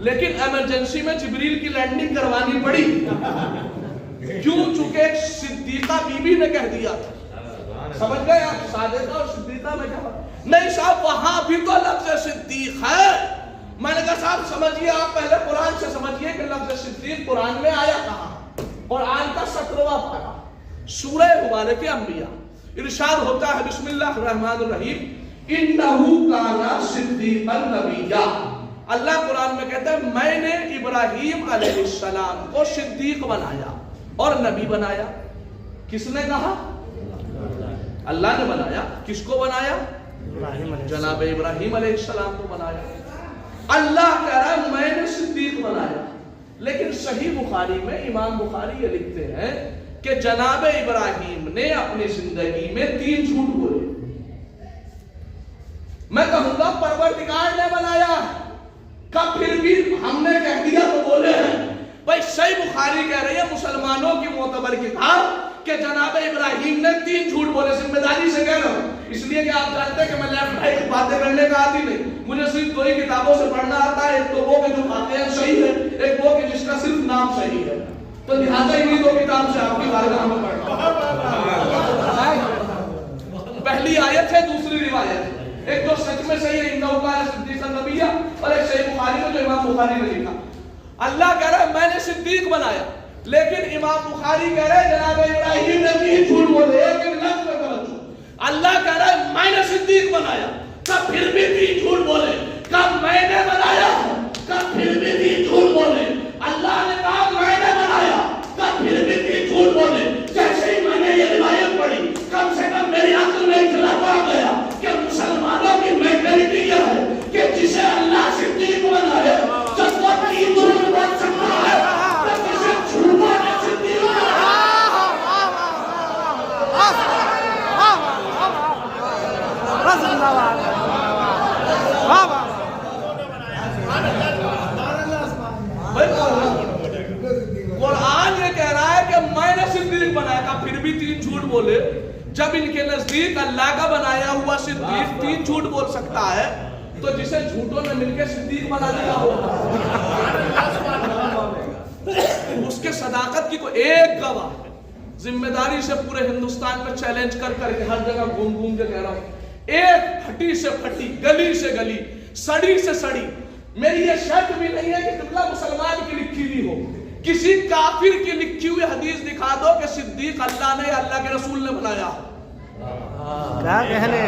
लेकिन इमरजेंसी में जिब्रील की लैंडिंग करवानी पड़ी। क्यों? चूंकि सिद्दीका बीबी ने कह दिया था। समझ गए आप? सादिका और सिद्दीका में क्या? नहीं साहब वहां भी तो लफ्ज सिद्दीक है। मैंने कहा साहब समझिए, आप पहले कुरान से समझिए कि लफ्ज सिद्दीक कुरान में आया कहां। कुरान का 17वां पारा सूरह मुबारक अंबिया, इरशाद होता है बिस्मिल्लाहिर्रहमानिर्रहीम, इन्नहु काना सिद्दीक़न नबिय्या। अल्लाह कुरान में कहता है मैंने इब्राहीम अलैहिस्सलाम को सिद्दीक बनाया और नबी बनाया। किसने कहा? अल्लाह ने बनाया। किसको बनाया? जनाब इब्राहीम अलैहिस्सलाम को बनाया। अल्लाह कह रहा है मैंने सिद्दीक बनाया, लेकिन सही बुखारी में इमाम बुखारी ये लिखते हैं कि जनाब इब्राहीम ने अपनी जिंदगी में 3 झूठ बोले। मैं कहूंगा परवरदिगार ने बनाया, कब फिर भी हमने कह दिया तो बोले हैं। भाई सही बुखारी कह रही है, मुसलमानों की मोतबर किताब, कि जनाब इब्राहीम ने 3 झूठ बोले। जिम्मेदारी से कह रहा हूं, इसलिए कि आप जानते हैं कि मैं लेफ्ट राइट बातें करने का आती नहीं, मुझे सिर्फ 2 ही किताबों से पढ़ना आता है। एक तो वो कि जो वाकया सही है, एक वो कि जिसका सिर्फ नाम सही है। तो लिहाजा इन्हीं 2 किताब से आपकी बारगाह में पढ़ना। पहली आयत है, दूसरी रिवायत है। एक जो बुखारी ने लिखा। अल्लाह कह रहा है मैंने सिद्दीक बनाया, लेकिन इमाम बुखारी कह रहे हैं जनाब इब्राहिम ने भी झूठ बोले, लेकिन लफ्ज में गलत। अल्लाह कह रहा है मैंने सिद्दीक बनाया, कब फिर भी झूठ बोले, कब मैंने बनाया, कब फिर भी झूठ बोले। अल्लाह ने कहा मैंने बनाया, कब फिर भी झूठ बोले। जैसे ही मैंने ये रिवायत पढ़ी, कम से कम मेरी अक्ल में इख्तिलाफ आ गया कि मुसलमानों की मेंटालिटी यह है कि जिसे अल्लाह सिद्दीक बनाए जब वो तीन झूठ बोल सकता है, तो जिसे झूठों ने सिद्दीक बनाया। कुरान ये कह रहा है कि मैंने सिद्दीक बनाया, का फिर भी तीन झूठ बोले। जब इनके नजदीक अल्लाह का बनाया हुआ सिद्दीक तीन झूठ बोल सकता है, तो जिसे झूठों ने मिलकर सिद्दीक बना दिया होगा, उसके सदाकत की कोई एक गवाह जिम्मेदारी से पूरे हिंदुस्तान में चैलेंज कर करके हर जगह घूम घूम के कह रहा हूं, एक फटी से फटी, गली से गली, सड़ी से सड़ी, मेरी ये शर्त भी नहीं है कि किबला मुसलमान की लिखी हुई हो, किसी काफिर की लिखी हुई हदीस दिखा दो कि सिद्दीक अल्लाह ने, अल्लाह के रसूल ने बनाया। क्या कहने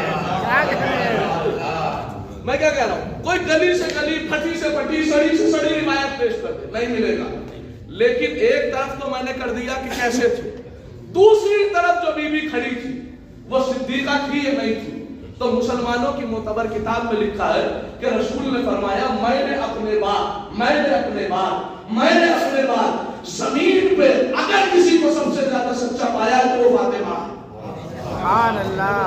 मैं क्या कह रहा हूं, कोई गली से गली, फटी से फटी, सड़ी से सड़ी रिवायत पेश कर दे, नहीं मिलेगा। लेकिन एक तरफ तो मैंने कर दिया कि कैसे थे, दूसरी तरफ जो बीबी खड़ी थी वो सिद्दीका थी या नहीं थी। तो मुसलमानों की मोतबर किताब में लिखा है कि रसूल ने फरमाया मैंने अपने बाद जमीन पे अगर किसी को सबसे ज्यादा सच्चा पाया तो वो फातिमा है। सुभान अल्लाह।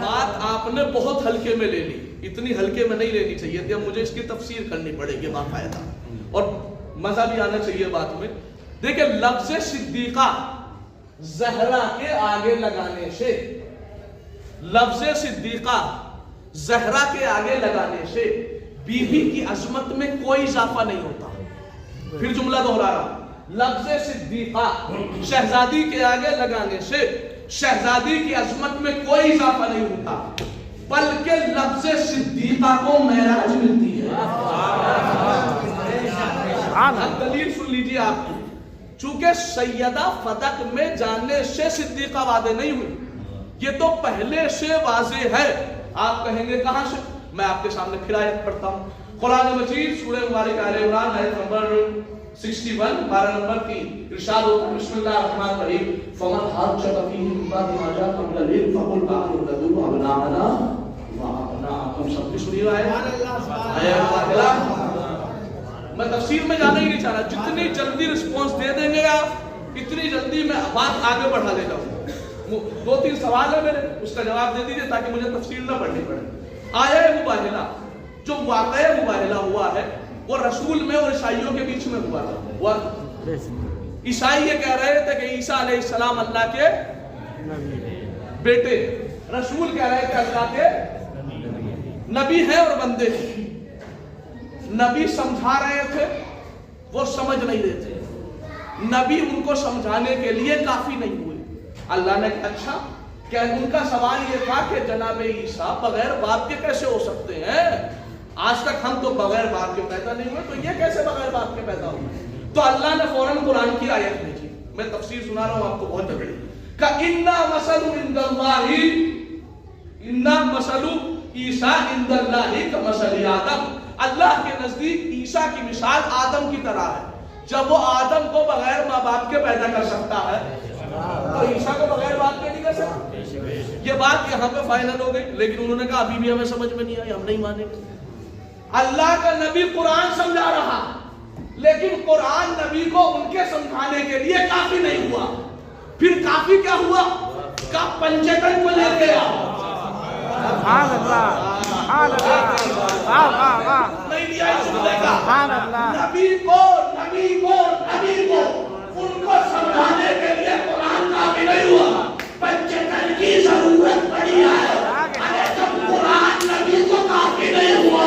बात आपने बहुत हल्के में ले ली, इतनी हल्के में नहीं लेनी चाहिए थी। अब मुझे इसकी तफसीर करनी पड़ेगी बाकायदा, और मजा भी आना चाहिए बात में। देखिए लफ्ज़ सिद्दीका ज़हरा के आगे लगाने से, लफ्ज़ सिद्दीका ज़हरा के आगे लगाने से बीवी की अजमत में कोई इजाफा नहीं होता। फिर जुमला दोहरा रहा हूं, लफ्ज़ सिद्दीका शहजादी के आगे लगाने से शहजादी की अजमत में कोई इजाफा नहीं होता, बल्कि लफ्ज़ सिद्दीका को मेराज मिलती है। दलील सुन लीजिए आप, चूंकि सैयदा फदक में जाने से सिद्दीका वादे नहीं हुई, ये तो पहले से वाजे है। आप कहेंगे कहां से, मैं आपके सामने फिर आयत पढ़ता हूं। कुरान मजीद सूरह मुबारक आले इमरान आयत नंबर 61 12 नंबर 3 इरशाद होता है बिस्मिल्लाहिर्रहमानिर्रहीम फमन हाजत फीहि मिन बाद मा जाअ मिनल इल्म फकुल ताअलू नदू अबनाना व अबनाकुम। सब सुनिए आयत। मैं तफसीर में जाना ही नहीं चाह रहा, जितनी जल्दी रिस्पांस दे देंगे आप इतनी जल्दी मैं बात आगे बढ़ा ले जाऊंगा। 2-3 सवाल है मेरे, उसका जवाब दे दीजिए ताकि मुझे तफसीर ना पढ़नी पड़े। आया मुबाहिला, जो वाक़या मुबाहिला हुआ है वो रसूल में और ईसाइयों के बीच में हुआ था। ईसाई ये कह रहे थे कि ईसा अलैहिस्सलाम अल्लाह के बेटे, रसूल कह रहे थे अल्लाह के नबी है और बंदे हैं। नबी समझा रहे थे, वो समझ नहीं रहे थे। नबी उनको समझाने के लिए काफी नहीं हुए। अल्लाह ने कहा अच्छा, क्या उनका सवाल ये था कि जनाब ईसा बगैर बाप के कैसे हो सकते हैं? आज तक हम तो बगैर बाप के पैदा नहीं हुए, तो ये कैसे बगैर बाप के पैदा हुए? तो अल्लाह ने फौरन कुरान की आयत भेजी। मैं तफसीर सुना रहा हूं आपको बहुत तगड़ी का इन्ना मसलु इंदल्लाहि, इन्ना मसलु ईसा इंदल्लाहि का मसली आदम। अल्लाह के नजदीक ईसा की मिसाल आदम की तरह है। जब वो आदम को बगैर माँ बाप के पैदा कर सकता है, तो ईसा को बगैर बाप के नहीं कर सकता। ये बात यहाँ पे फाइनल हो गई, लेकिन उन्होंने कहा अभी भी हमें समझ में नहीं आई, हम नहीं मानेंगे। अल्लाह का नबी कुरान समझा रहा, लेकिन कुरान नबी को उनके समझाने के लिए काफी नहीं हुआ। फिर काफी क्या हुआ? का पंचेतन को ले गया। नहीं दिया नबी को उनको समझाने के लिए कुरान काफी नहीं हुआ, पंचेतन की जरूरत पड़ी है। अरे जब कुरान नबी को काफी नहीं हुआ,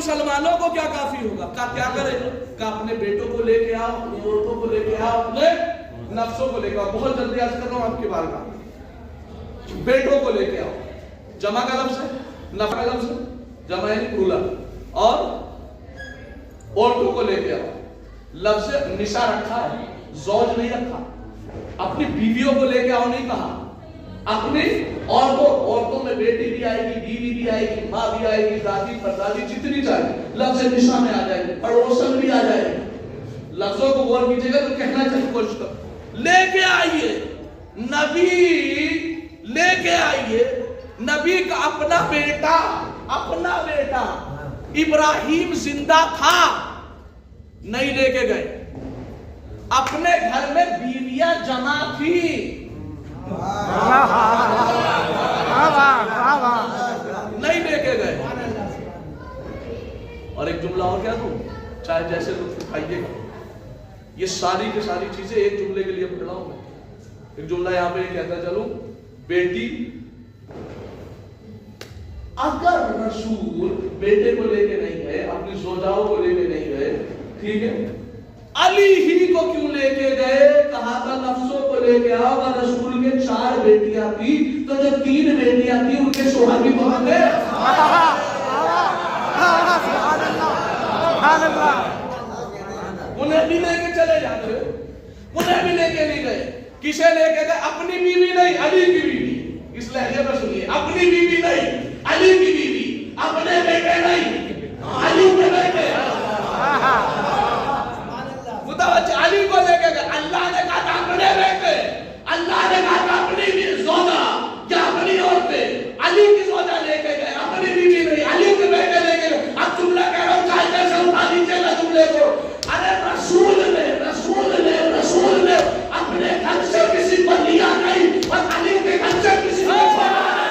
मुसलमानों को क्या काफी होगा? क्या करे? का अपने बेटों को लेके आओ, अपनी औरतों को लेके आओ, अपने नफ्सों को लेके आओ। बहुत जल्दी आज कर रहा हूं आपकी बात का। बेटों को लेके आओ, जमा का लफ्ज़ है, नफा का लफ्ज़ है, जमा यानी प्लूरल, और औरतों को लेके आओ, लफ्ज़ निशा रखा है, ज़ौज नहीं रखा। अपनी बीवियों को लेके आओ नहीं कहा, अपनी औरतों में बेटी भी आएगी, बीवी भी आएगी, माँ भी आएगी, दादी परदादी जितनी चाहे लफ्ज़ निशा में आ जाएगी, पड़ोसन भी आ जाएगी। लफ्ज़ों को गौर कीजिएगा तो कहना चाहिए कोशिश करो। लेके आइए नबी, लेके आइए नबी का अपना बेटा इब्राहिम जिंदा था, नहीं लेके गए। अपने घर में बीवियां जमा थी, नहीं लेके गए। और एक जुमला और क्या दूं, चाहे जैसे लुत्फ उठाइएगा, ये सारी की सारी चीजें एक जुमले के लिए पढ़ रहा हूं मैं। एक जुमला यहाँ पे कहता चलूं, बेटी, अगर रसूल बेटे को लेके नहीं गए, अपनी जोजाओं को लेके नहीं गए, ठीक है, अली ही को क्यों लेके गए? कहा था नफ्सों को लेके आओ। अगर रसूल के 4 बेटियां थी तो जो 3 बेटियां थी उनके शोहर भी बहुत है, उन्हें भी लेके चले जाते, उन्हें भी लेके नहीं गए। किसे लेके गए? अपनी बीवी नहीं, अली की बीवी। इस लहजे में सुनिए, अपनी बीवी नहीं, अली की बीवी, अपने बेटे नहीं, अली के बेटे। अली को लेके गए, अल्लाह ने कहा था अपने बेटे, अल्लाह ने कहा था अपनी जोजा या अपनी औरतें, अली की जोजा लेके गए, अपनी बीवी नहीं, अली के बेटे लेके गए। अब जुमला कह रहा हूं, चाहे जैसे उठा लीजिएगा जुमले को। अरे रसूल ने अपने घर से किसी को लिया नहीं और अली के घर से किसी को छोड़ा नहीं।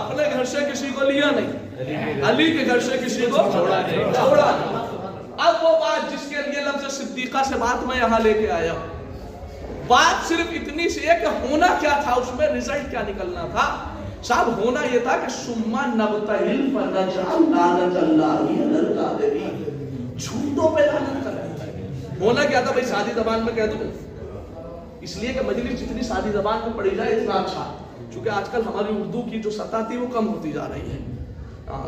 अपने घर से किसी को लिया नहीं, अली के घर से किसी को छोड़ा नहीं। अब वो बात जिसके लिए लफ्ज़ सिद्दीक़ा से बात मैं यहाँ लेके आया, बात सिर्फ इतनी सी है कि होना क्या था, उसमें रिजल्ट क्या निकलना था साहब। होना यह था कि सुम्मा नबतहिल फनजअल लानतल्लाहि अलल कादिबीन, झूठों पे लानत कर। होना क्या था भाई, सादी ज़बान में कह दूं, इसलिए कि मजलिस जितनी सादी ज़बान में पढ़ी जाए इतना अच्छा, क्योंकि आजकल हमारी उर्दू की जो सतह थी वो कम होती जा रही है,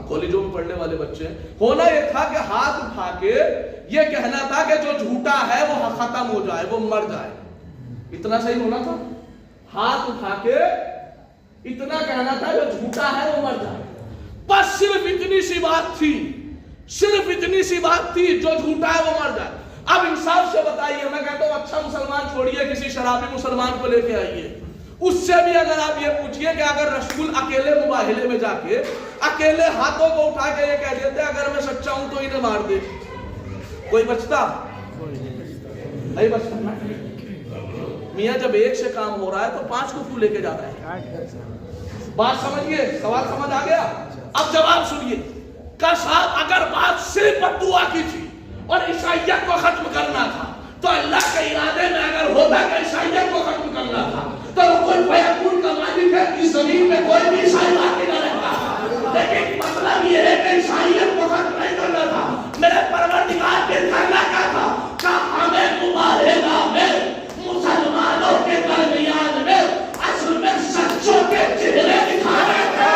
कॉलेजों में पढ़ने वाले बच्चे। होना यह था कि हाथ उठा के ये कहना था कि जो झूठा है वो खत्म हो जाए, वो मर जाए, इतना सही होना था। हाथ उठा के इतना कहना था जो झूठा है वो मर जाए, बस सिर्फ इतनी सी बात थी, सिर्फ इतनी सी बात थी, जो झूठा है वो मर जाए। अब इंसाफ से बताइए, मैं कहता हूं अच्छा मुसलमान छोड़िए, किसी शराबी मुसलमान को लेके आइए, उससे भी अगर आप ये पूछिए कि अगर रसूल अकेले मुबाहिले में जाके अकेले हाथों को उठा के ये कह देते अगर मैं सच्चा हूं तो इन्हें मार दे, कोई बचता नहीं? बचता। मियां जब एक से काम हो रहा है तो 5 को क्यों लेके जा रहा है? बात समझिए, सवाल समझ आ गया? अब जवाब सुनिए। का साहब अगर बात सिर्फ बद्दुआ की थी और ईसाइयत को खत्म करना था तो अल्लाह के इरादे में अगर होता कि ईसाइयत को खत्म करना था तो कोई फयकून का मालिक है, इस जमीन में कोई भी ईसाई बाकी न रहता। लेकिन मतलब ये है कि ईसाइयत को खत्म नहीं करना था, मेरे परवरदिगार के करना क्या था? का हमें मुबारका में मुसलमानों के दरमियान में असल में सच्चों के चेहरे दिखाने थे।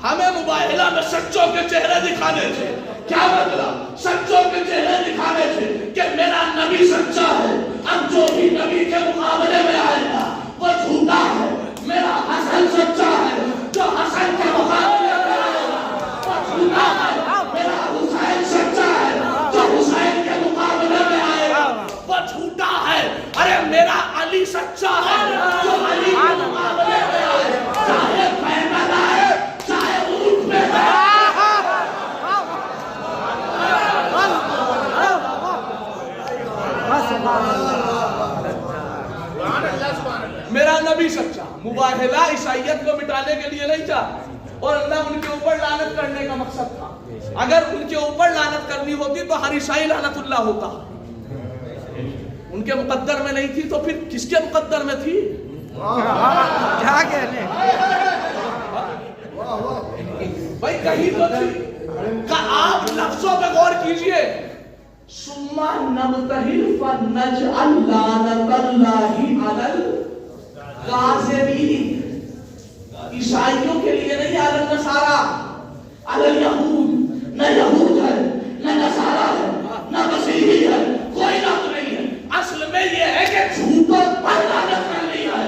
हमें मुबाहिला में सच्चों के चेहरे दिखाने थे। क्या मतलब? सच्चों के चेहरे दिखाने थे कि मेरा नबी सच्चा है, अब जो भी नबी के मुकाबले में आएगा वो झूठा है। मेरा हसन सच्चा है, जो हसन के मुकाबले में आएगा वो झूठा है। मेरा हुसैन सच्चा है, जो हुसैन के मुकाबले में आएगा वो झूठा है। अरे मेरा अली सच्चा है, जो अली के मुकाबले में आए, चाहे पैदल आए चाहे ऊंट में आए। नबी सच्चा, मुबाहिला ईसाइयत को मिटाने के लिए नहीं था, और अल्लाह उनके ऊपर लानत करने का मकसद था। अगर उनके ऊपर लानत करनी होती तो हर ईसाई लानतुल्लाह होता, उनके मुकद्दर में नहीं थी तो फिर किसके मुकद्दर में थी? क्या कहने भाई कहीं तो थी का। आप लफ्जों पे गौर कीजिए, सुम्मा नबतहिल फनजअल लानतल्लाहि अलल काज़िबीन। ईसाइयों के लिए नहीं अलल नसारा, अलल यहूद, न यहूद है न नसारा है न मसीही है, कोई नाम नहीं है। असल में ये है कि झूठों पर लानत करनी है,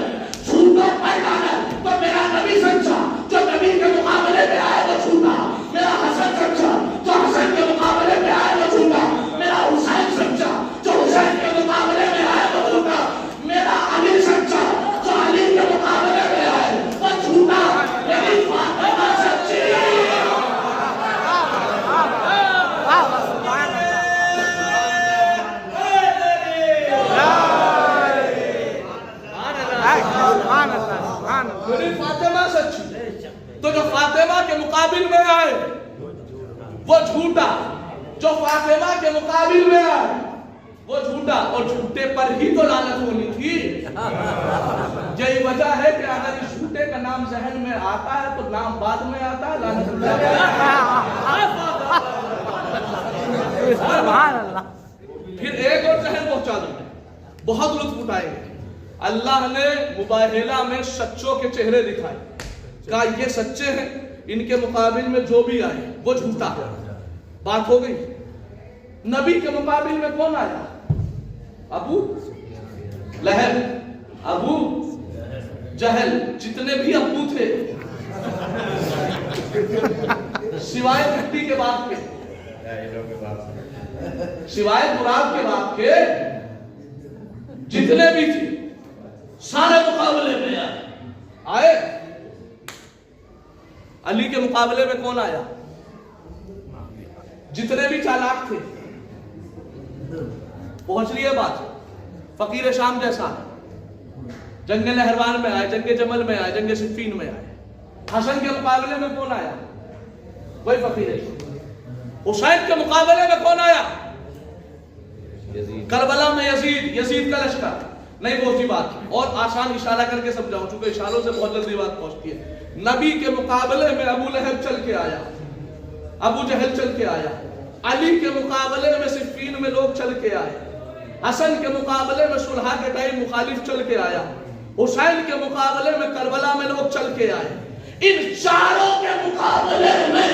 झूठों पर लानत। तो मेरा नबी सच्चा जो नबी के मुकाबले में आया वो झूठा, मेरा हसन सच्चा जो हसन के मुकाबले में आया वो झूठा, मेरा हुसैन सच्चा जो हुसैन के मुकाबले में आया वो झूठा, मेरा अली सच्चा जो अली के मुकाबले में आया वो झूठा, मेरी फातिमा सच्ची। मेरी फातिमा सच्ची, तो जो फातिमा के मुकाबिल में आए वो झूठा, जो फातिमा के मुकाबिल में आए वो झूठा, और झूठे पर ही तो लानत होनी थी। यही वजह है कि अगर इस झूठे का नाम जहन में आता है तो नाम बाद में आता है, लानत। फिर एक और जहन पहुंचा दूं, बहुत लुत्फ उठाएंगे। अल्लाह ने मुबाहिला में सच्चों के चेहरे दिखाए, कहा ये सच्चे हैं, इनके मुकाबिल में जो भी आए वो झूठा। बात हो गई। नबी के मुकाबिल में कौन आया? अबू लहब, अबू जहल, जितने भी अबू थे सिवाय मिट्टी के बाप के, सिवाय बुराक के बाप के, जितने भी थे सारे मुकाबले में आए। अली के मुकाबले में कौन आया? जितने भी चालाक थे। पहुंच रही है बात? फकीर शाम जैसा जंग नहरवान में आए, जंग जमल में आए, जंग सिफ़ीन में आए। हसन के मुकाबले में कौन आया? वही फकीर। हुसैन के मुकाबले में कौन आया? करबला में यजीद, यजीद का लश्कर। नहीं पहुंची बात, और आसान इशारा करके समझाऊं, चूंकि इशारों से बहुत जल्दी बात पहुंचती है। नबी के मुकाबले में अबू लहब चल के आया, अबू जहल चल के आया। अली के मुकाबले में सिफ़ीन में लोग चल के आए। हसन के मुकाबले में सुलह के टाइम मुखालिफ चल के आया। हुसैन के मुकाबले में करबला में लोग चल के आए। इन चारों के मुकाबले में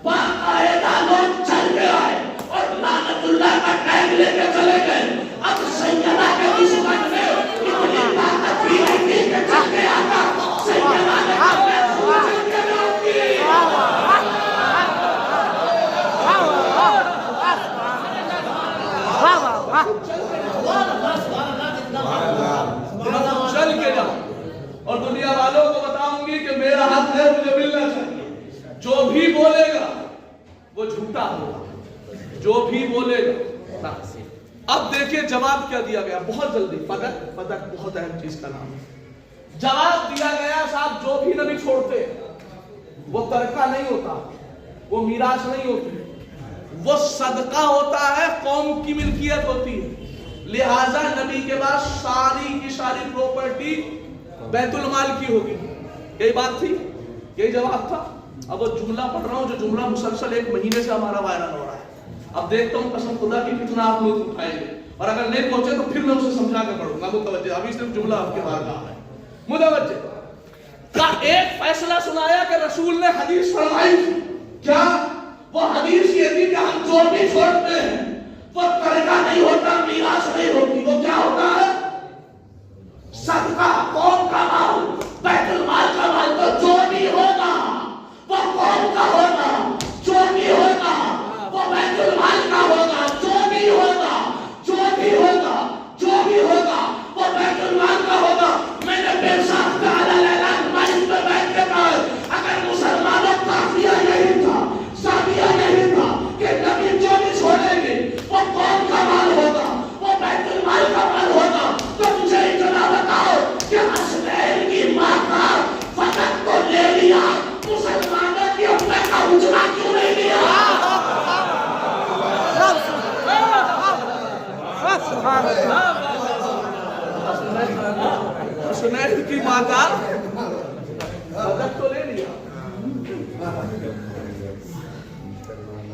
बाकायदा लोग चल के आए और लानतुल्लाह का टैग लेके चले गए। अब सैयदा के दुश्मन ने इतनी ताकत भी नहीं थी कि चल के आता। सैयदा ने चल के रोकी। चल के जाओ और दुनिया वालों को बताऊंगी कि मेरा हक है, मुझे मिलना चाहिए। जो भी बोलेगा वो झूठा होगा, जो भी बोलेगा। अब देखिए जवाब क्या दिया गया, बहुत जल्दी। फदक, फदक बहुत अहम चीज का नाम है। जवाब दिया गया, साहब जो भी नबी छोड़ते वो तरका नहीं होता, वो मीरास नहीं होती, वो सदका होता है, कौम की मिल्कियत होती है। लिहाजा नबी के बाद सारी की सारी प्रॉपर्टी बैतुल माल की होगी। यही बात थी, यही जवाब था। अब वो जुमला पढ़ रहा हूं, जो जुमला मुसलसल 1 महीने से हमारा वायरल हो रहा है। अब देखता हूं कसम खुदा की कितना आप लोग उठाएंगे, और अगर नहीं पहुंचे तो फिर मैं उसे समझा कर पढ़ूंगा। मुतवज्जे, अभी सिर्फ जुमला आपके बाहर कहा है। मुतवज्जे का एक फैसला सुनाया कि रसूल ने हदीस फरमाई। क्या वो हदीस ये थी कि हम जो भी छोड़ते हैं वो तरका नहीं होता, मीरास नहीं होती, वो क्या होता है? सदका, कौम का माल, बैतुल माल का माल। तो जो भी होगा वो कौम का होगा, जो भी होगा वो बैतुल माल का होगा, जो भी होगा, जो भी होगा, जो भी होगा वो बैतुल माल का होगा। मैंने बेसाफ का ऐलान माइक पे बैठ के कहा, अगर मुसलमानों का काफिया यही था, साबिया यही था कि नबी जो भी छोड़ेंगे वो कौम का माल होगा, वो बैतुल माल का माल होगा, तो मुझे इतना बताओ कि हुनैन की माँ का फदक तो ले लिया।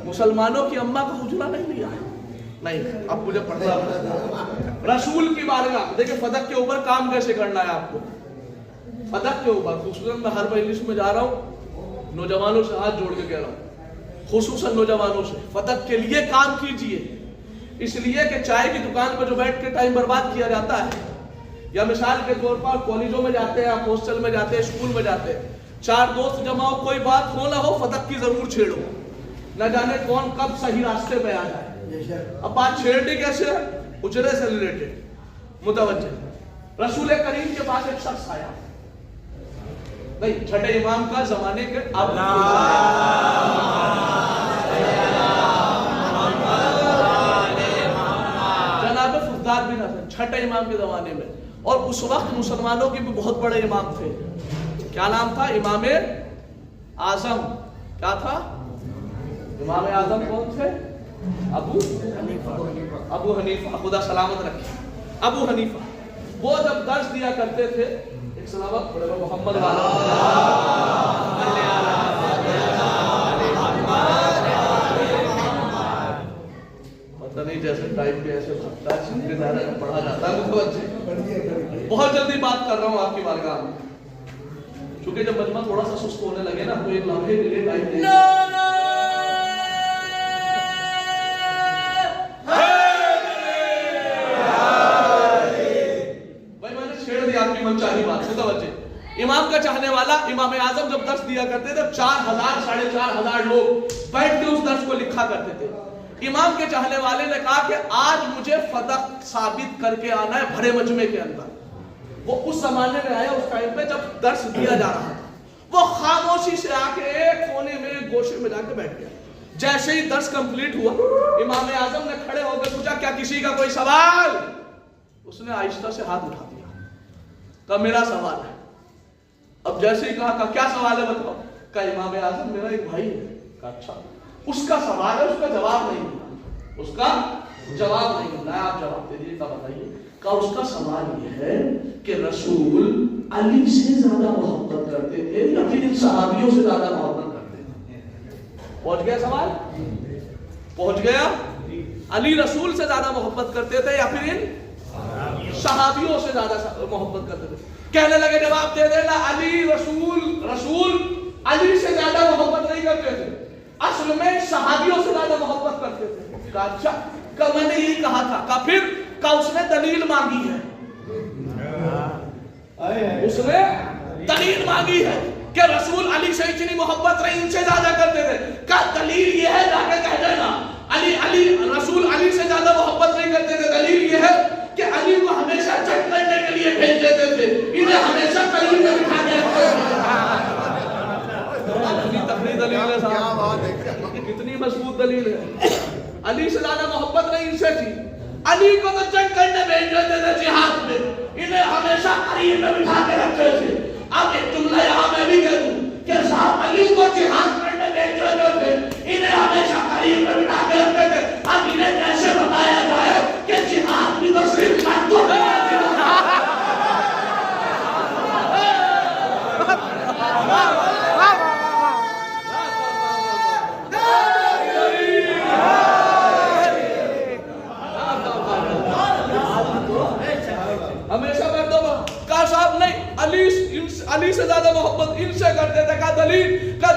मुसलमानों की अम्मा का उजला नहीं लिया। नहीं, अब मुझे पढ़ना है रसूल की बारगाह। देखिए फदक के ऊपर काम कैसे करना है आपको। फदक के ऊपर खुसूसन मैं हर मजलिस में जा रहा हूँ, नौजवानों से हाथ जोड़ के कह रहा हूँ, खुसूसन नौजवानों से फदक के लिए काम कीजिए। इसलिए कि चाय की दुकान पर जो बैठ के टाइम बर्बाद किया जाता है, या मिसाल के तौर पर कॉलेजों में जाते हैं, आप हॉस्टल में जाते हैं, स्कूल में जाते हैं, 4 दोस्त जमाओ, कोई बात हो ना हो फदक की जरूर छेड़ो, न जाने कौन कब सही रास्ते पे आ जाए। अब बात छेड़ने कैसे है, उजरे से रिलेटेड। मुतवज्जे, रसूल करीम के पास एक शख्स आया, नहीं छठे इमाम का जमाने के जनाब फुद्दार बिन हसन, छठे इमाम के जमाने में, और उस वक्त मुसलमानों के भी बहुत बड़े इमाम थे। क्या नाम था? इमाम आजम। क्या था? इमाम आजम कौन थे? अबू हनीफा, खुदा सलामत रखे। अबू हनीफा वो जब दर्स दिया करते थे, एक सलावत पढ़ो मोहम्मद वाला, पता नहीं जैसे टाइप के ऐसे भक्ता जिनके द्वारा पढ़ा जाता है। बहुत जल्दी बात कर रहा हूँ आपकी बारगाह में, क्योंकि जब मजमा थोड़ा सा सुस्त होने लगे ना, तो एक लम्हे के लिए टाइप नहीं। आपकी मनचाही बात मुतवज्जे। इमाम का चाहने वाला इमाम आजम जब दर्स दिया करते थे, 4000 साढ़े 4000 लोग बैठ के उस दर्स को लिखा करते थे। इमाम के चाहने वाले ने कहा कि आज मुझे फदक साबित करके आना है भरे मजमे के अंदर। वो उस जमाने में आया, उस टाइम पे जब दर्स दिया जा रहा था, वो खामोशी से आके एक कोने में, एक गोशे में जाके बैठ गया। जैसे ही दर्स कंप्लीट हुआ, इमाम आजम ने खड़े होकर पूछा, क्या किसी का कोई सवाल? उसने आहिस्ता से हाथ उठा दिया, का मेरा सवाल है। अब जैसे ही कहा क्या सवाल है बताओ? का इमाम आजम मेरा एक भाई है। का अच्छा, उसका सवाल है, उसका जवाब नहीं मिला, उसका जवाब नहीं मिला, आप जवाब दे दीजिए। का बताइए। का उसका सवाल यह है कि रसूल अली से ज्यादा मोहब्बत करते थे या फिर इन सहाबियों से ज्यादा मोहब्बत करते थे? पहुंच गया सवाल? पहुंच गया। अली रसूल से ज्यादा मोहब्बत करते थे या फिर इन सहाबियों से ज्यादा मोहब्बत करते थे? कहने लगे जवाब दे देना, अली रसूल अली से ज्यादा मोहब्बत नहीं करते थे, असल में सहाबियों से ज्यादा मोहब्बत करते थे। का अच्छा, का मैंने यही कहा था। का फिर का उसने दलील मांगी है, उसने दलील मांगी है कि रसूल अली से इतनी मोहब्बत नहीं, इनसे ज्यादा करते थे। का दलील ये है, जाके कह देना अली रसूल अली से ज्यादा मोहब्बत नहीं करते थे। दलील ये है कि अली को हमेशा चट करने के लिए भेज देते थे, इन्हें हमेशा करीब में बिठा के रखते थे। कितनी दलील है साहब, कितनी मजबूत दलील है। अली से ज्यादा मोहब्बत नहीं इनसे थी। अली को तो चट करने भेज देते थे जिहाद में, इन्हें हमेशा करीब में बिठा के रखते थे। अब एक जुमला यहाँ मैं भी कह दूं कि साहब अली को जिहाद करने भेज देते थे, इन्हें हमेशा करीब में बिठा के रखते थे। अब इन्हें कैसे बताया जाए कि जिहाद भी तो सिर्फ मर्दों है। हमेशा मर्दों का साहब नहीं, अली से ज्यादा मोहब्बत इनसे करते थे। का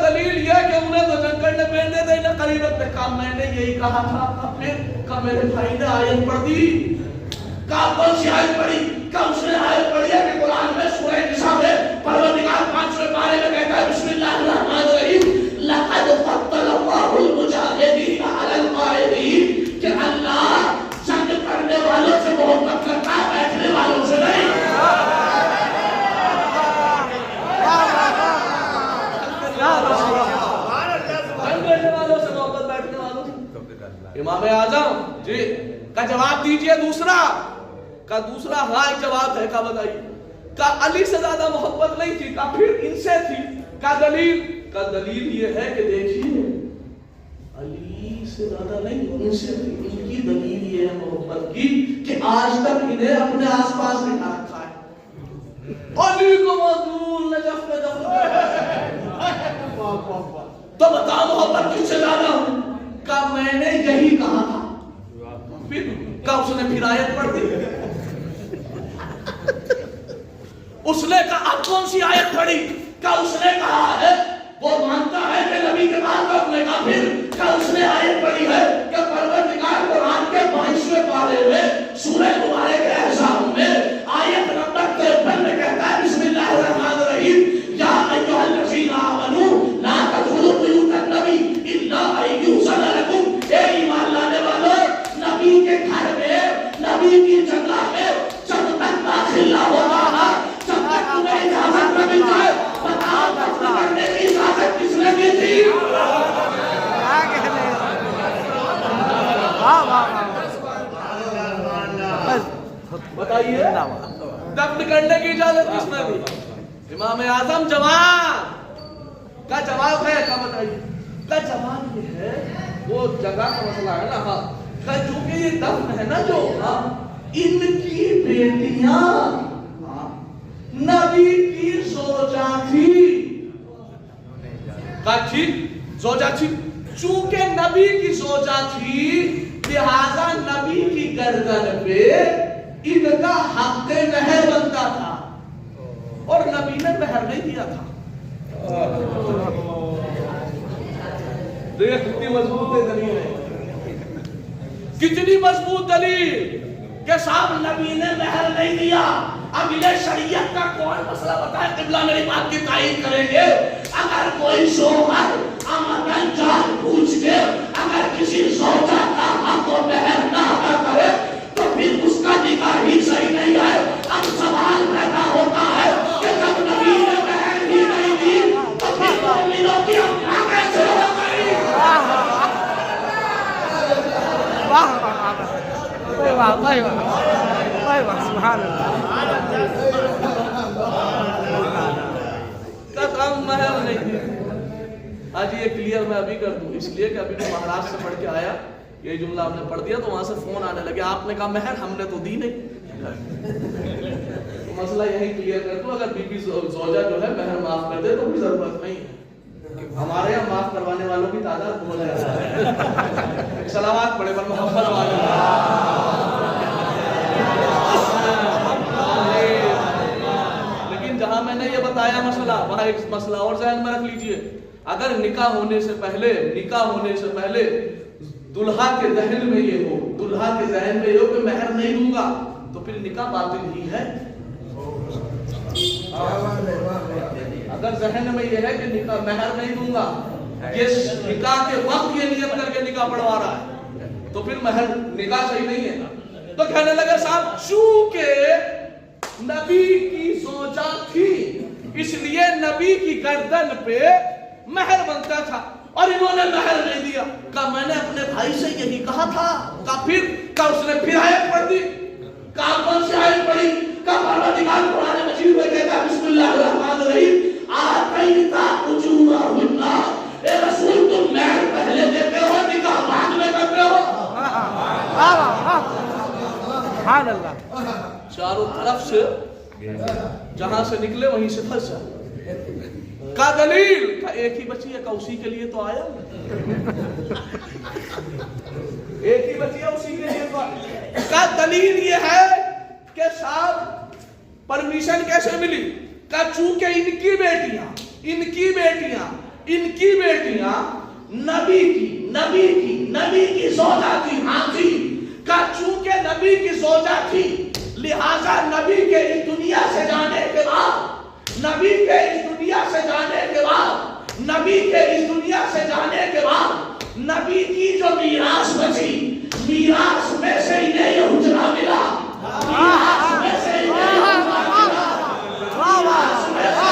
दलील यह कि उन्हें तो जंगल में भेज देते, इन्हें करीब रखते। का मैंने यही कहा था। फिर का मेरे भाई ने आयत पढ़ दी। का कौन सी आयत पढ़ी? का उसने आयत पढ़ी है कि कुरान में सूरह निसा में परवरदिगार 5वें पारे में कहता है बिस्मिल्लाहिर्रहमानिर्रहीम लक़द फ़द्दलल्लाहुल मुजाहिदीन अलल क़ाइदीन, कि अल्लाह जंग करने वालों से मोहब्बत करता है, बैठने वालों से नहीं। इमाम आजम जी का जवाब दीजिए। दूसरा हाँ एक जवाब है। का बताइए। का अली से ज्यादा मोहब्बत नहीं थी, का फिर इनसे थी। का दलील ये है कि देखिए अली से ज्यादा नहीं, इनसे थी। इनकी दलील ये है मोहब्बत की कि आज तक इन्हें अपने आसपास बिठा रखा है। علی کو معدول نجف تو بتا محبت کس سے زیادہ ہوں؟ کہ میں نے یہی کہا تھا، پھر کہ اس نے پھر آیت پڑھ دی، اس نے کہا اب کون سی آیت پڑھی؟ کہ اس نے کہا ہے وہ مانتا ہے کہ نبی کے بعد اس نے کہا، پھر کہ اس نے آیت پڑھی ہے کہ پروردگار قرآن کے 22ویں پارے میں سورہ مبارک کے احزاب میں آیت نمبر 53 میں کہتا ہے بسم اللہ الرحمن الرحیم یا ایھا الذین آمنوا لا تدخلوا بیوت النبی الا ان یؤذن لکم، اے ایمان لانے والوں نبی کے گھر میں، نبی کی جگہ میں جب تک داخل نہ ہو رہا، جب تک تمہیں اجازت نہ مل جائے، بتاؤ دفن کرنے کی اجازت کس نے دی تھی؟ بتائیے دفن کرنے کی اجازت کس نے دی؟ امام اعظم جواب کا جواب ہے، کیا بتائیے؟ کا جواب یہ ہے، وہ جگہ کا مسئلہ ہے نا، ہاں کہ چونکہ یہ دفن ہے نا جو، ان کی بیٹیاں نبی کی زوجہ تھی، کا ٹھیک زوجہ تھی، چونکہ نبی کی زوجہ تھی لہذا نبی کی گردن پہ ان کا حق مہر بنتا تھا، اور نبی نے مہر نہیں دیا تھا۔ دیکھ کتنی مضبوط دلیل ہے، کتنی مضبوط دلیل کہ صاحب نبی نے مہر نہیں دیا۔ اب انہیں شریعت کا کون مسئلہ بتائے؟ قبلہ میری بات کی تائید کریں گے، اگر کوئی شوہر عمدن جان پوچھ کے اگر کسی زوجہ کا حق و مہر نہ ادا کرے تو پھر اس کا نکاح ہی صحیح نہیں ہے۔ اب سوال پیدا ہوتا ہے کہ جب نبی نے مہر ہی نہیں دی تو پھر مومنوں کی اپنا کیسے ہو گئی؟ سبحان اللہ، قسم مہر نہیں دی۔ آج یہ کلیئر میں ابھی کر دوں، اس لیے کہ ابھی میں مہاراشٹر سے پڑھ کے آیا، یہ جملہ آپ نے پڑھ دیا تو وہاں سے فون آنے لگے، آپ نے کہا مہر ہم نے تو دی نہیں۔ تو مسئلہ یہی کلیئر کر دوں، اگر بی بی زوجہ جو ہے مہر معاف کر دے تو کوئی ضرورت نہیں ہے، ہمارے یہاں معاف کروانے والوں کی تعداد بہت ہے۔ سلامات پڑھے پر محمد لیکن جہاں میں نے یہ بتایا مسئلہ، وہاں ایک مسئلہ اور ذہن میں رکھ لیجئے، اگر نکاح ہونے سے پہلے دلہا کے ذہن میں یہ ہو کہ مہر نہیں دوں گا تو پھر نکاح باطل ہی ہے۔ اگر ذہن میں یہ ہے کہ نکاح مہر نہیں دوں گا، یہ نکاح کے وقت یہ نیت کر کے نکاح پڑھوا رہا ہے تو پھر مہر نکاح صحیح نہیں ہے۔ تو کہنے لگے صاحب چونکہ نبی کی زوجہ تھی اس لیے نبی کی گردن پہ مہر بنتا تھا اور انہوں نے مہر نہیں دیا۔ کہا میں نے اپنے بھائی سے یہی کہا تھا۔ کہا پھر؟ کہا اس نے پھر آیت پڑھ دی۔ کہا کون سی آیت پڑھی؟ کہا پروردگار قرآن مجید میں کہتا ہے بسم اللہ الرحمن الرحیم آتیتا اجورہن، اے رسول تم مہر پہلے دیتے ہو نکاح بعد میں کرتے ہو۔ سبحان اللہ، چاروں طرف سے جہاں سے نکلے وہیں سے پھنس جائے۔ کا دلیل؟ کا ایک ہی بچی ہے، کا اسی کے لیے تو آیا، ایک ہی بچی ہے اسی کے لیے تو آیا۔ کا دلیل یہ ہے کہ صاحب پرمیشن کیسے ملی؟ کا چونکہ ان کی بیٹیاں نبی کی زوجہ تھی، ہاں جی، کا چونکہ نبی کی زوجہ تھی لہذا نبی کے اس دنیا سے جانے کے بعد نبی کی جو میراث بچی، میراث میں سے انہیں یہ حجرہ ملا، میراث میں سے انہیں یہ حجرہ ملا، میراث میں سے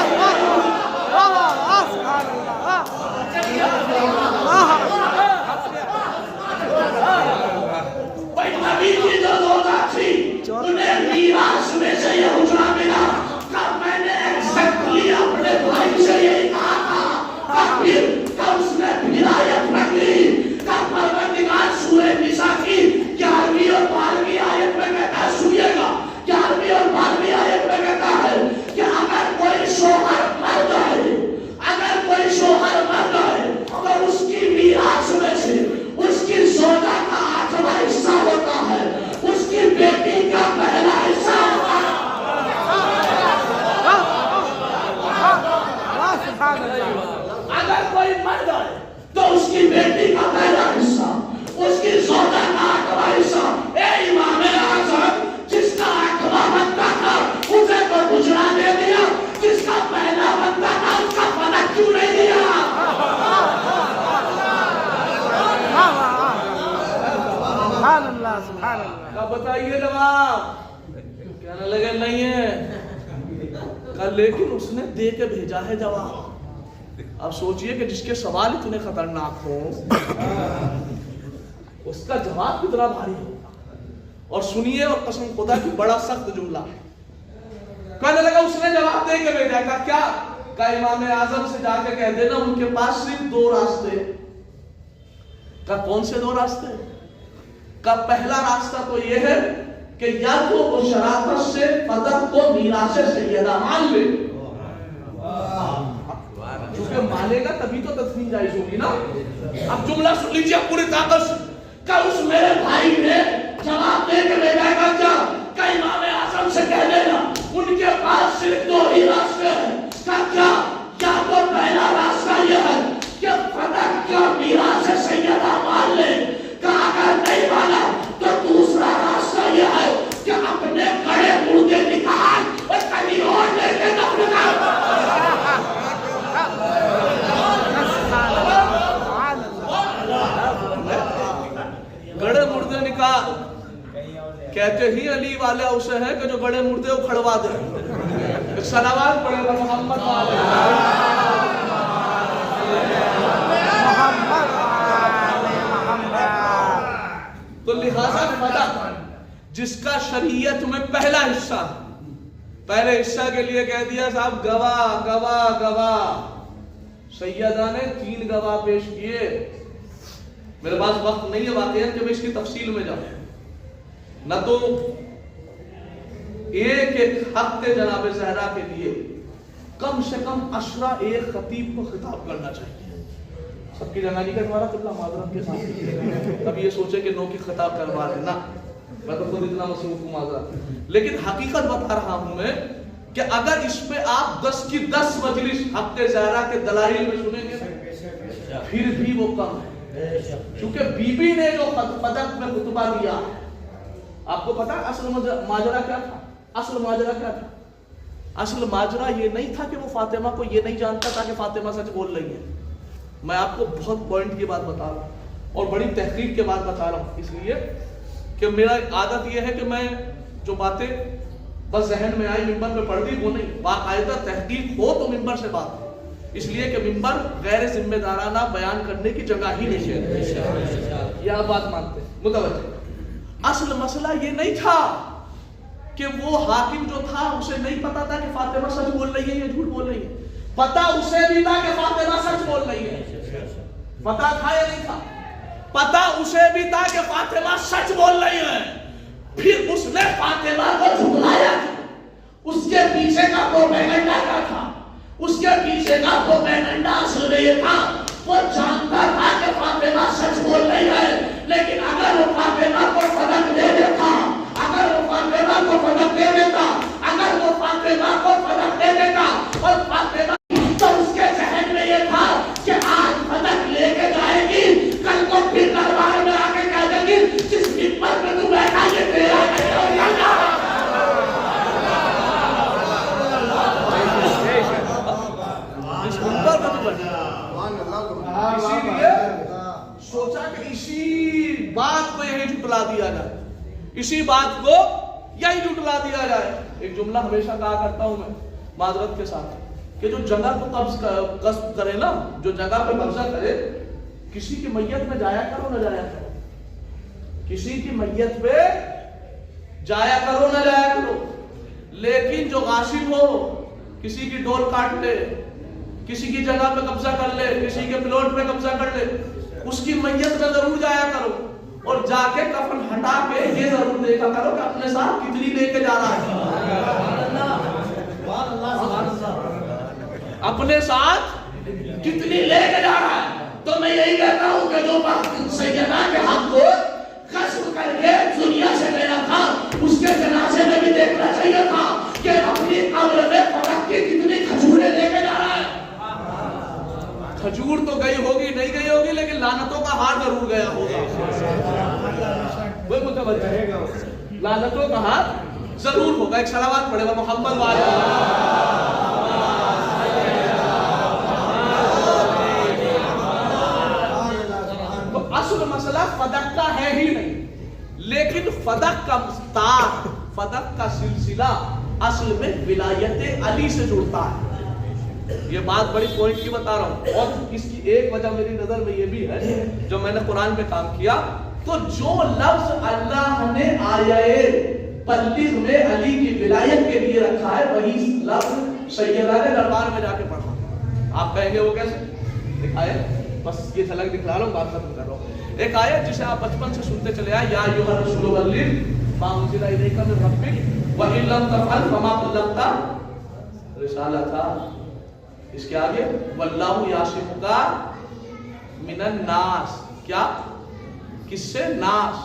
بھائی نبی کی جو زوجہ تھی انہیں میراث میں سے یہ حجرہ ملا۔ کب میں نے ایگزیکٹلی اپنے بھائی سے یہی کہا تھا، پھر کب اس نے آیت رکھ لی، کب پروردگار سورہ نساء کی 11 کہا لیکن اس نے دے کے بھیجا ہے جواب. اب سوچئے کہ جس کے سوال اتنے خطرناک ہوں اس کا جواب کتنا بھاری ہوگا. اور سنیے اور قسم خدا کی بڑا سخت جملہ ہے. کہنے لگا اس نے جواب دے کے بھیجا. کہا کیا؟ کہا امام اعظم سے جا کے کہہ دینا ان کے پاس صرف 2 راستے. کہا کون سے 2 راستے؟ کہا پہلا راستہ تو یہ ہے کہ یا تو وہ شرافت سے فدق کو میراث سیدہ مان لے. چونکہ مانے گا تبھی تو تدفین جائز ہوگی نا. اب جملہ سن لیجیے پوری طاقت سے. کہ اس میرے بھائی نے جواب دے کے لے جائے گا کیا؟ کہ امام اعظم سے کہہ دینا ان کے پاس صرف 2 ہی راستے ہیں. کہ کیا؟ یا تو پہلا راستہ یہ ہے کہ فدق کا میراث سیدہ مان لے. کہ اگر نہیں مانا تو دوسرا راستہ یہ ہے کہ اپنے گڑے مردے نکال اور کہیں اور لے کے دفن کر. گڑے مردے نکال کہتے ہی علی والا اسے ہے کہ جو گڑے مردے اکھڑوا دے. صلوات پڑھے گا محمد تو لہذا فدق جس کا شریعت میں پہلا حصہ، پہلے حصہ کے لیے کہہ دیا صاحب گواہ گواہ گواہ. سیدہ نے 3 گواہ پیش کیے. میرے پاس وقت نہیں ہے واقعہ کہ میں اس کی تفصیل میں جاؤں. نہ تو ایک حق جناب زہرا کے لیے کم سے کم 10 ایک خطیب کو خطاب کرنا چاہیے. سب کی جنانی کا تمہارا قبلہ معذرت کے ساتھ اب یہ سوچے کہ 9 کی خطاب کروا لینا. میں تو خود اتنا مصروف ہوں معذرت. لیکن حقیقت بتا رہا ہوں میں کہ اگر اس پہ آپ 10 کی 10 مجلس حق زہرا کے دلائل میں سنیں گے پھر بھی وہ کم ہے. کیونکہ بی بی نے جو فدق میں خطبہ دیا آپ کو پتا اصل ماجرا کیا تھا؟ اصل ماجرا کیا تھا؟ اصل ماجرا یہ نہیں تھا کہ وہ فاطمہ کو یہ نہیں جانتا تھا کہ فاطمہ سچ بول رہی ہے. میں آپ کو بہت پوائنٹ کی بات بتا رہا ہوں اور بڑی تحقیق کے بات بتا رہا ہوں اس لیے کہ میرا عادت یہ ہے کہ میں جو باتیں بس ذہن میں آئی ممبر پہ پڑھ دی وہ نہیں، باقاعدہ تحقیق ہو تو ممبر سے بات ہو. اس لیے کہ ممبر غیر ذمہ دارانہ بیان کرنے کی جگہ ہی نہیں ہے. یہ آپ بات مانتے ہیں متوجہ. اصل مسئلہ یہ نہیں تھا کہ وہ حاکم جو تھا اسے نہیں پتا تھا کہ فاطمہ سچ بول رہی ہے یا جھوٹ بول رہی ہے. پتا اسے بھی تھا کہ فاطمہ سچ بول رہی ہے. پتا تھا یا نہیں تھا؟ پتا اسے بھی تھا کہ فاطمہ سچ بول رہی ہے. پھر اس نے فاطمہ کو جھٹلایا. اس کے پیچھے کا پروپیگنڈا کیا تھا؟ اس کے پیچھے کا پروپیگنڈا اصل یہ تھا وہ جانتا تھا کہ فاطمہ سچ بول رہی ہے. لیکن اگر وہ فاطمہ کو فدق دے دیتا، اگر وہ فاطمہ کو فدق دے دیتا، اگر وہ فاطمہ کو فدق دے دیتا اور فاطمہ تو اس کے ذہن میں یہ تھا کہ آج فدق لے کے جائے گی، کل کو پھر دربار میں آ کے کہہ دے گی جس ممبر پہ تو بیٹھا یہ تیرا ہے اور اسی لیے سوچا کہ اسی بات کو یہی جھٹلا دیا جائے، اسی بات کو یہی جھٹلا دیا جائے. ایک جملہ ہمیشہ کہا کرتا ہوں میں معذرت کے ساتھ کہ جو جگہ کو قبض کرے نا، جو جگہ پہ قبضہ کرے، کسی کی میت میں جایا کرو نہ جایا کرو، کسی کی میت پہ جایا کرو نہ جایا کرو. لیکن جو غاصب ہو کسی کی ڈول کاٹ لے، کسی کی جگہ پہ قبضہ کر لے، کسی کے پلاٹ پہ قبضہ کر لے، اس کی میت میں ضرور جایا کرو اور جا کے کفن ہٹا کے یہ ضرور دیکھا کرو کہ اپنے ساتھ کتنی لے کے جا رہا ہے، اپنے ساتھ کتنی لے کے جا رہا ہے. تو میں یہی کہتا ہوں کہ جو بات سیدنا کے حق کو قسم کر کے دنیا سے لینا تھا اس کے جنازے میں بھی دیکھنا چاہیے تھا کہ اپنی قبر میں فدق کی کتنی کھجوریں لے کے جا رہا ہے. کھجور تو گئی ہوگی نہیں گئی ہوگی لیکن لعنتوں کا ہار ضرور گیا ہوگا. کوئی متوجہ ہے؟ لعنتوں کا ہار ضرور ہوگا. ایک صلوات پڑھے گا محمد والے. تو اصل مسئلہ فدق کا ہے ہی نہیں، لیکن فدق کا تار، فدق کا سلسلہ असल में विलायत अली से जुड़ता है। ये बात बड़ी पॉइंट की बता रहा हूँ। और इसकी एक वजह मेरी नजर में ये भी है, जो मैंने कुरान पे काम किया, तो जो लफ्ज अल्लाह ने आयाए बल्लिग में अली की विलायत के लिए रखा है, वही लफ्ज सैयदा ने दरबार में जाके पढ़ा। आप कहेंगे वो कैसे? दिखाए, बस ये झलक दिखला रहा हूँ, बात खत्म कर रहा हूँ। एक आयत जिसे आप बचपन से सुनते चले आए, या अय्युहा रसूल बल्लिग मा उनज़िला इलैका मिन रब्बिक व इन लम तफ़अल फमा बल्लग़ता रिसालता। इसके आगे वल्लाहु यासिमुका मिनन नास। क्या? किससे? नास।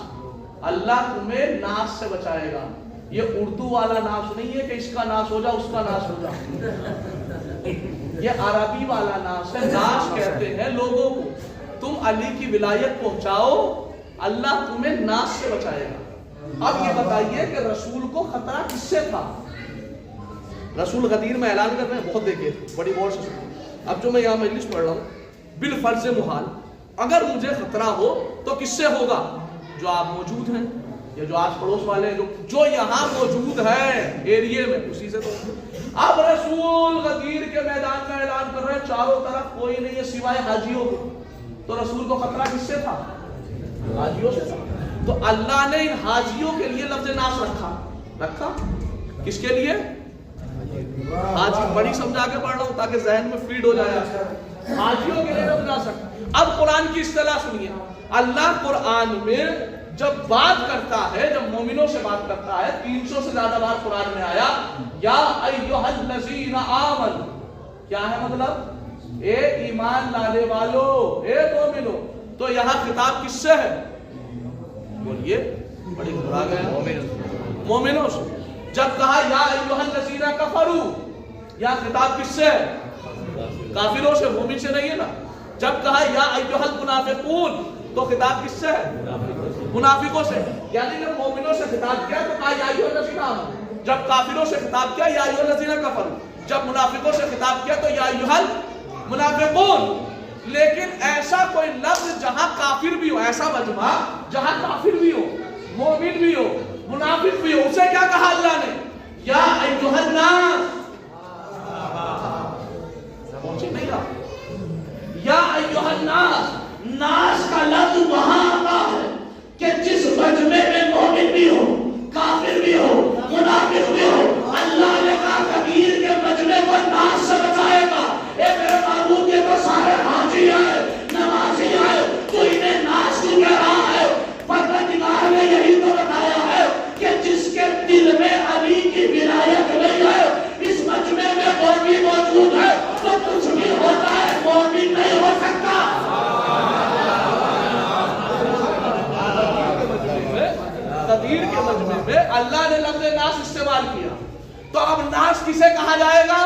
अल्लाह तुम्हें नास से बचाएगा। ये उर्दू वाला नास नहीं है कि इसका नाश हो जा उसका नाश हो जा, ये अरबी वाला नास है। नास कहते हैं लोगों को, तुम अली की विलायत पहुंचाओ, अल्लाह तुम्हें नास से बचाएगा। अब ये बताइए कि रसूल को खतरा किससे था? रसूल गदीर में ऐलान कर रहे हैं, बहुत देखिए, बड़ी गौर से सुनिए। अब जो मैं यहाँ मजलिस पढ़ रहा हूँ, बिल फर्ज मुहाल, अगर मुझे खतरा हो तो किससे होगा? जो आप मौजूद हैं या जो आस पड़ोस वाले हैं, जो यहाँ मौजूद है एरिया में, उसी से तो। अब रसूल गदीर के मैदान में ऐलान कर रहे हैं, चारों तरफ कोई नहीं है सिवाय हाजियों के, तो रसूल को खतरा किससे था? हाजियों से था। तो अल्लाह ने इन हाजियों के लिए लफ्ज नास रखा। किसके लिए? हाजी। बड़ी समझा के पढ़ रहा हूं ताकि जहन में फीड हो जाए। हाजियों के लिए लफ्ज नास रखा। अब कुरान की इस्तिलाह सुनिए। अल्लाह कुरान में जब बात करता है, जब मोमिनों से बात करता है, 300 से ज्यादा बार कुरान में आया या अय्युहल्लज़ीना आमनू। क्या है मतलब? ए ईमान लाने वालों, ए मोमिनो। तो यहाँ खिताब किससे है? बोलिए, बड़ी घबरा गए। मोमिनों से। जब कहा या अय्युहल्लज़ीना कफरू, यहाँ खिताब किससे है? काफिरों से, मोमिन से नहीं है ना। जब कहा या अय्युहल मुनाफिकून, तो खिताब किससे है? मुनाफिकों से। यानी जब मोमिनों से खिताब किया तो कहा या अय्युहल्लज़ीना आमनू, जब काफिरों से खिताब किया या अय्युहल्लज़ीना कफरू, जब मुनाफिकों से खिताब किया तो या अय्युहल मुनाफिकून। लेकिन ऐसा कोई लफ्ज जहां काफिर भी हो, ऐसा मजमा जहां काफिर भी हो, मोमिन भी हो, मुनाफिक भी हो, उसे क्या कहा अल्लाह ने? या अय्युहन नास। पहुंचे नहीं रहा। या अय्युहन नास, नास का लफ्ज वहां आता है कि जिस मजमे में मोमिन भी हो, काफिर भी हो, मुनाफिक भी हो, अल्लाह ने कहा कबीर के मजमे को नास से बचाएगा। ए मेरे माबूद, ये तो सारे हाजी आए, नमाजी आए, तो इन्हें नास क्यों कह रहा है? परवरदिगार ने यही तो बताया है कि जिसके दिल में अली की विलायत नहीं है, इस मजमे में वो भी मौजूद है, तो कुछ भी होता है, वो भी नहीं हो सकता। कदीर के मजमे में अल्लाह ने लफ्ज़ नास इस्तेमाल किया। तो अब नास किसे कहा जाएगा?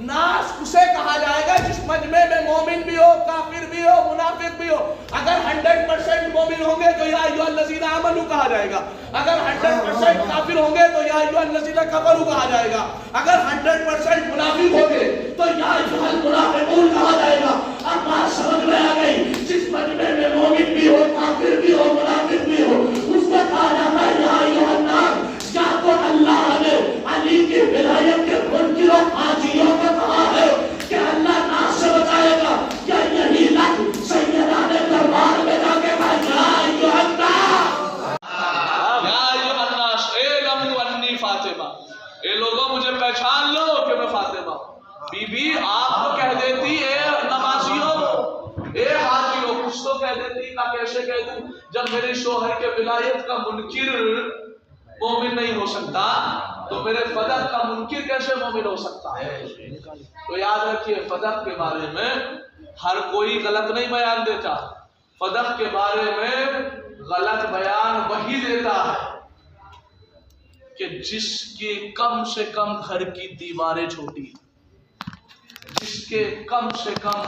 नास उसे कहा जाएगा जिस मजमे में मोमिन भी हो, काफिर भी हो, मुनाफिक भी हो। अगर 100% मोमिन होंगे तो या अय्युहल्लज़ीना आमनू कहा जाएगा। अगर 100% काफिर होंगे तो या अय्युहल्लज़ीना कफरू कहा जाएगा। अगर 100% मुनाफिक होंगे तो या अय्युहल मुनाफिकून कहा जाएगा। अब बात समझ में आ गई। जिस मजमे में मोमिन भी हो, काफिर भी हो, मुनाफिक भी हो, उसको कहा जाता है या अय्युहन नास। क्या तो अल्लाह ने अली की विलायत के मुनकिरों हाजियों को कहा है कि अल्लाह नास से बचाएगा? क्या यही लफ्ज़ सैयदा ने दरबार में जाके कहा या अय्युहन नास, या अय्युहन नास इलमू अन्नी फातिमा, ए लोगों मुझे पहचान लो कि मैं फातिमा। बीबी आप तो कह देती ए नमाजियों, ए हाजियों, कुछ तो कह देती। का कैसे कह दूं जब मेरे शोहर के विलायत का मुनकिर मोमिन नहीं हो सकता, तो मेरे फदक का मुनकिर कैसे मोमिन हो सकता है? तो याद रखिए, फदक के बारे में हर कोई गलत नहीं बयान देता। फदक के बारे में गलत बयान वही देता है कि जिसके कम से कम घर की दीवारें छोटी, जिसके कम से कम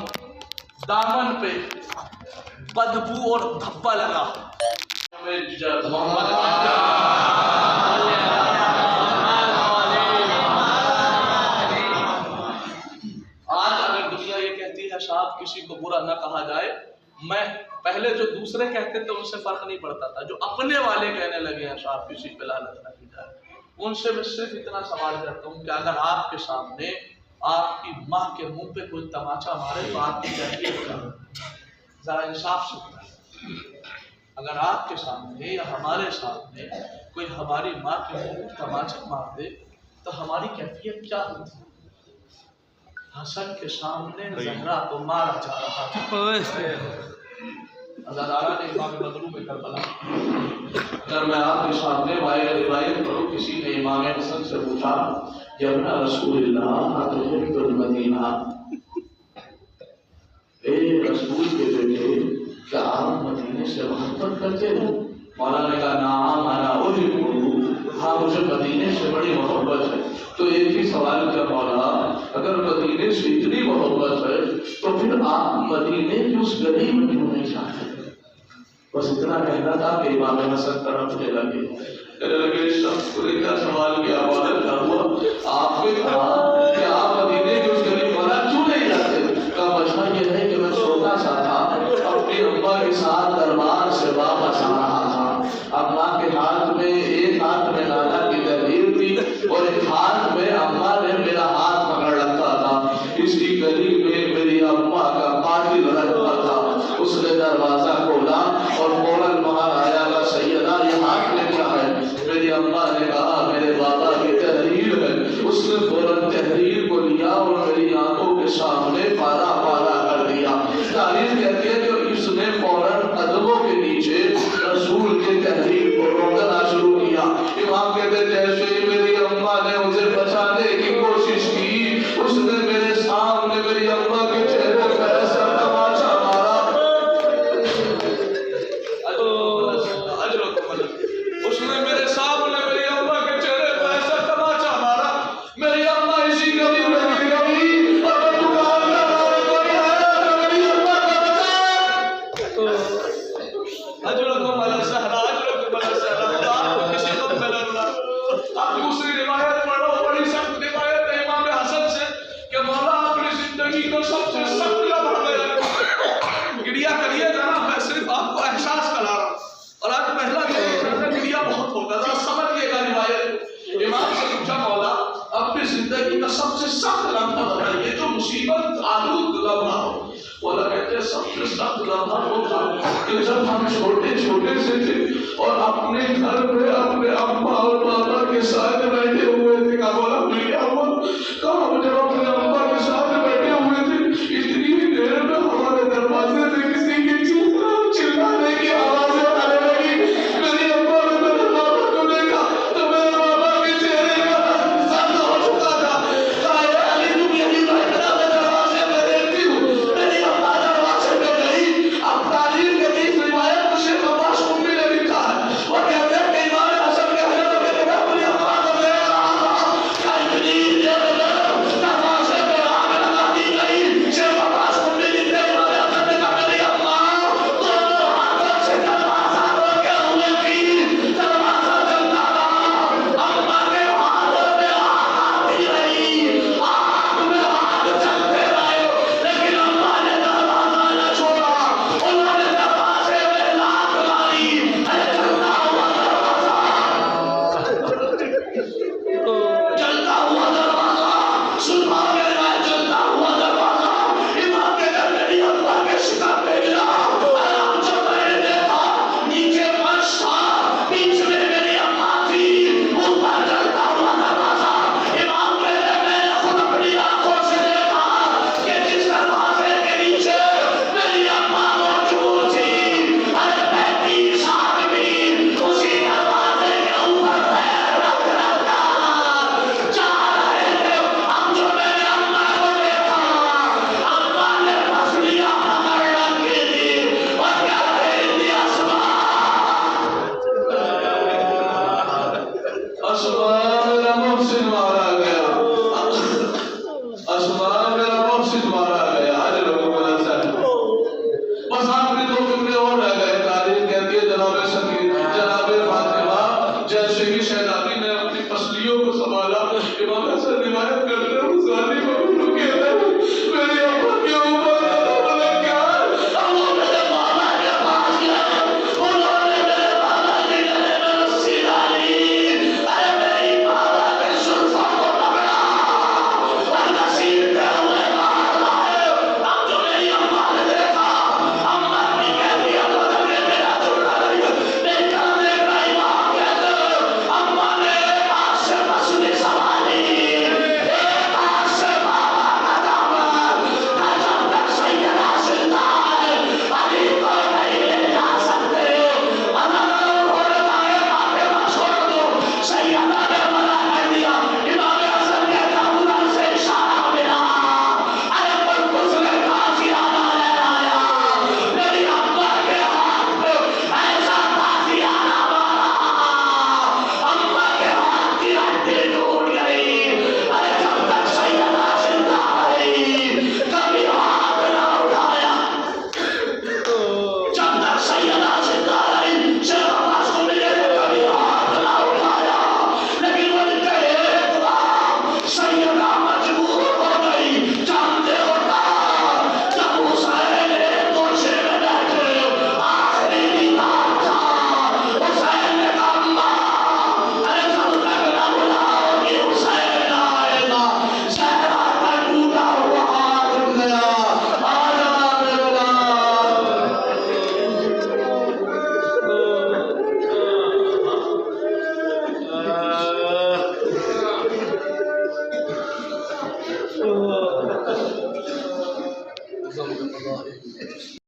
दामन पे बदबू और धब्बा लगा। साहब किसी को बुरा ना कहा जाए, मैं पहले जो दूसरे कहते थे उनसे फर्क नहीं पड़ता था, जो अपने वाले कहने लगे हैं साहब किसी पे लानत ना की जाए, ان سے میں صرف اتنا سوال کرتا ہوں کہ اگر آپ کے سامنے آپ کی ماں کے منہ پہ کوئی تماچا مارے تو آپ کی کیفیت کیا ہو؟ ذرا انصاف سے بتائیں۔ اگر آپ کے سامنے یا ہمارے سامنے کوئی ہماری ماں کے منہ پہ تماچا مار دے تو ہماری کیفیت کیا ہوتی؟ حسن کے سامنے زہرا کو مارا جا رہا تھا۔ ازادارہ نے امام مظلوم کربلا، اگر میں آپ کے سامنے روایت کروں، کسی نے امام حسن سے پوچھا یا ابن رسول اللہ اتحب المدینہ، اے رسول کے بیٹے کیا آپ مدینے سے محبت کرتے ہو؟ مولانا نے کہا نعم انا احبہ، ہاں مجھے مدینے سے بڑی محبت ہے۔ تو ایک ہی سوال کیا مولا، اگر مدینے سے اتنی محبت ہے تو پھر آپ مدینے کی اس گلی میں کیوں نہیں جاتے؟ بس اتنا کہنا تھا کہ امام حسن طرفنے لگے، کہنے لگے شخص کو کیا سوال کیا مولا کیا ہوا؟ آپ نے کہا کہ آپ مدینے کی اس گلی مولا کیوں نہیں جاتے؟ کا وجہ یہ ہے کہ میں چھوٹا سا تھا، اپنی اماں کے ساتھ دربار سے واپس آ رہا تھا، اماں کے ہاتھ میں ایک ہاتھ میں نانا کی تحریر تھی اور ایک ہاتھ میں اماں نے میرا ہاتھ پکڑ رکھا تھا۔ اس کی گلی میں میری اماں کا قاتل رہتا تھا۔ اس نے دروازہ کھولا اور فوراً وہاں آیا کہ سیدہ یہ ہاتھ میں کیا ہے؟ میری اماں نے کہا میرے بابا کی تحریر ہے۔ اس نے فوراً تحریر کو لیا اور میری آنکھوں کے سامنے پارا پارا کر دیا۔ تاریخ کہتی ہے کہ اس نے فوراً قدموں کے نیچے رسول کے تحریر کو روکنا شروع کیا۔ امام کہتے جیسے میری اماں نے اسے بچانے کی کوشش کی، اس نے میرے سامنے میری اماں کے چہرے پر ایسا تماچا مارا، اس نے میرے سامنے میری اماں کے چہرے پر ایسا تماچا مارا، میری اماں اسی گلی میں گر گئی اور میں دکان میں رہا کوئی آیا تو میری اماں کا بچا۔ اجرکم علی الزہرا، اجرکم علی الزہرا، آپ کو کسی کو ملا نہ۔ آپ دوسری روایت پڑھو، بڑی سخت روایت ہے امام حسن سے کہ مولا اپنی زندگی کو سب سے سخت لمحہ میں گریا کریے گا نا، میں صرف آپ کو احساس کرا رہا ہوں اور آج پہلا گریا بہت ہوگا، ذرا سمجھیے گا روایت۔ امام سے پوچھا مولا اپنی زندگی کا سب سے سخت لمحہ بتائیے جو مصیبت آلود لمحہ ہو۔ مولا کہتے ہیں سب سے سخت لمحہ وہ تھا کہ جب ہم چھوٹے چھوٹے سے تھے اور اپنے گھر میں اپنے اماں اور بابا کے ساتھ بیٹھے ہوئے تھے۔ کہا مولا پھر کیا ہوا؟ کہا ہم جب اپنے اماں کے ساتھ بیٹھے ہوئے تھے اتنی ہی دیر میں ہمارے دروازے سے کسی کی چلانے کی آوازیں آنے لگی۔ میری اماں نے میرے بابا کو دیکھا تو میرے بابا کے چہرے کا رنگ زرد ہو چکا تھا۔ کہا اے علی تم یہی بیٹھنا، میں دروازے میں دیکھتی ہوں۔ میری اماں دروازے میں گئی۔ اب تاریخ کے بیچ روایت مجھے عباس امی نے لکھا ہے، وہ کہتے ہیں کہ امام حسن کہنے لگے کہ میں اپنی اماں کو دیکھ رہا تھا کہ اتنی دیر میں دروازے میں آگ لگاتی گئی۔ صرف عباس امی لکھتے ہیں امام حسن نے کہا میری اماں دونوں ہاتھوں سے دروازہ روکے ہوئے تھی، دروازہ جلتا رہا، اماں کے ہاتھوں میں آگ آتی رہی، آگ میں آگ جلتے رہے، لیکن اماں نے دروازہ نہ چھوڑا، انہوں نے دروازے میں لات ماری۔ اے جلتا ہوا دروازہ، جلتا ہوا دروازہ، سنبھال کے رہا ہے جلتا ہوا دروازہ۔ امام کے گھر میری اماں کے شکار پہ گرا، آرام جب میں نے دیکھا نیچے فرش تھا، بیچ میں میری اماں تھی، اوپر جلتا ہوا دروازہ۔ امام کہتے ہیں میں نے خود اپنی آنکھوں سے دیکھا کہ جس دروازے کے نیچے میری اماں موجود تھی، ہر 35 آدمی اسی دروازے کے اوپر پیر رکھ رکھ کر جا رہے تھے۔ اب جو میں نے اماں کو دیکھا، اماں نے پسلیاں پکڑ رکھی تھی اور کیا کہہ دیا اسماء میرا محسن مارا گیا، اسماء میرا محسن مارا گیا۔ اجرکم علی الزہرا۔ بس آخری 2 جملے اور رہ گئے۔ تاریخ کہتی ہے جناب سکین جناب فاطمہ جیسے ہی شہزادی نے اپنی پسلیوں کو سنبھالا، امام حسن روایت کرتے ہیں اس غالب کو کہتے ہیں میری اماں کے اوپر ملک کیا ہے؟ اب وہ میرے بابا کے پاس گئے، انہوں نے میرے بابا کے گلے میں رسی ڈالی۔ ارے میری ماں اعظم بقضائه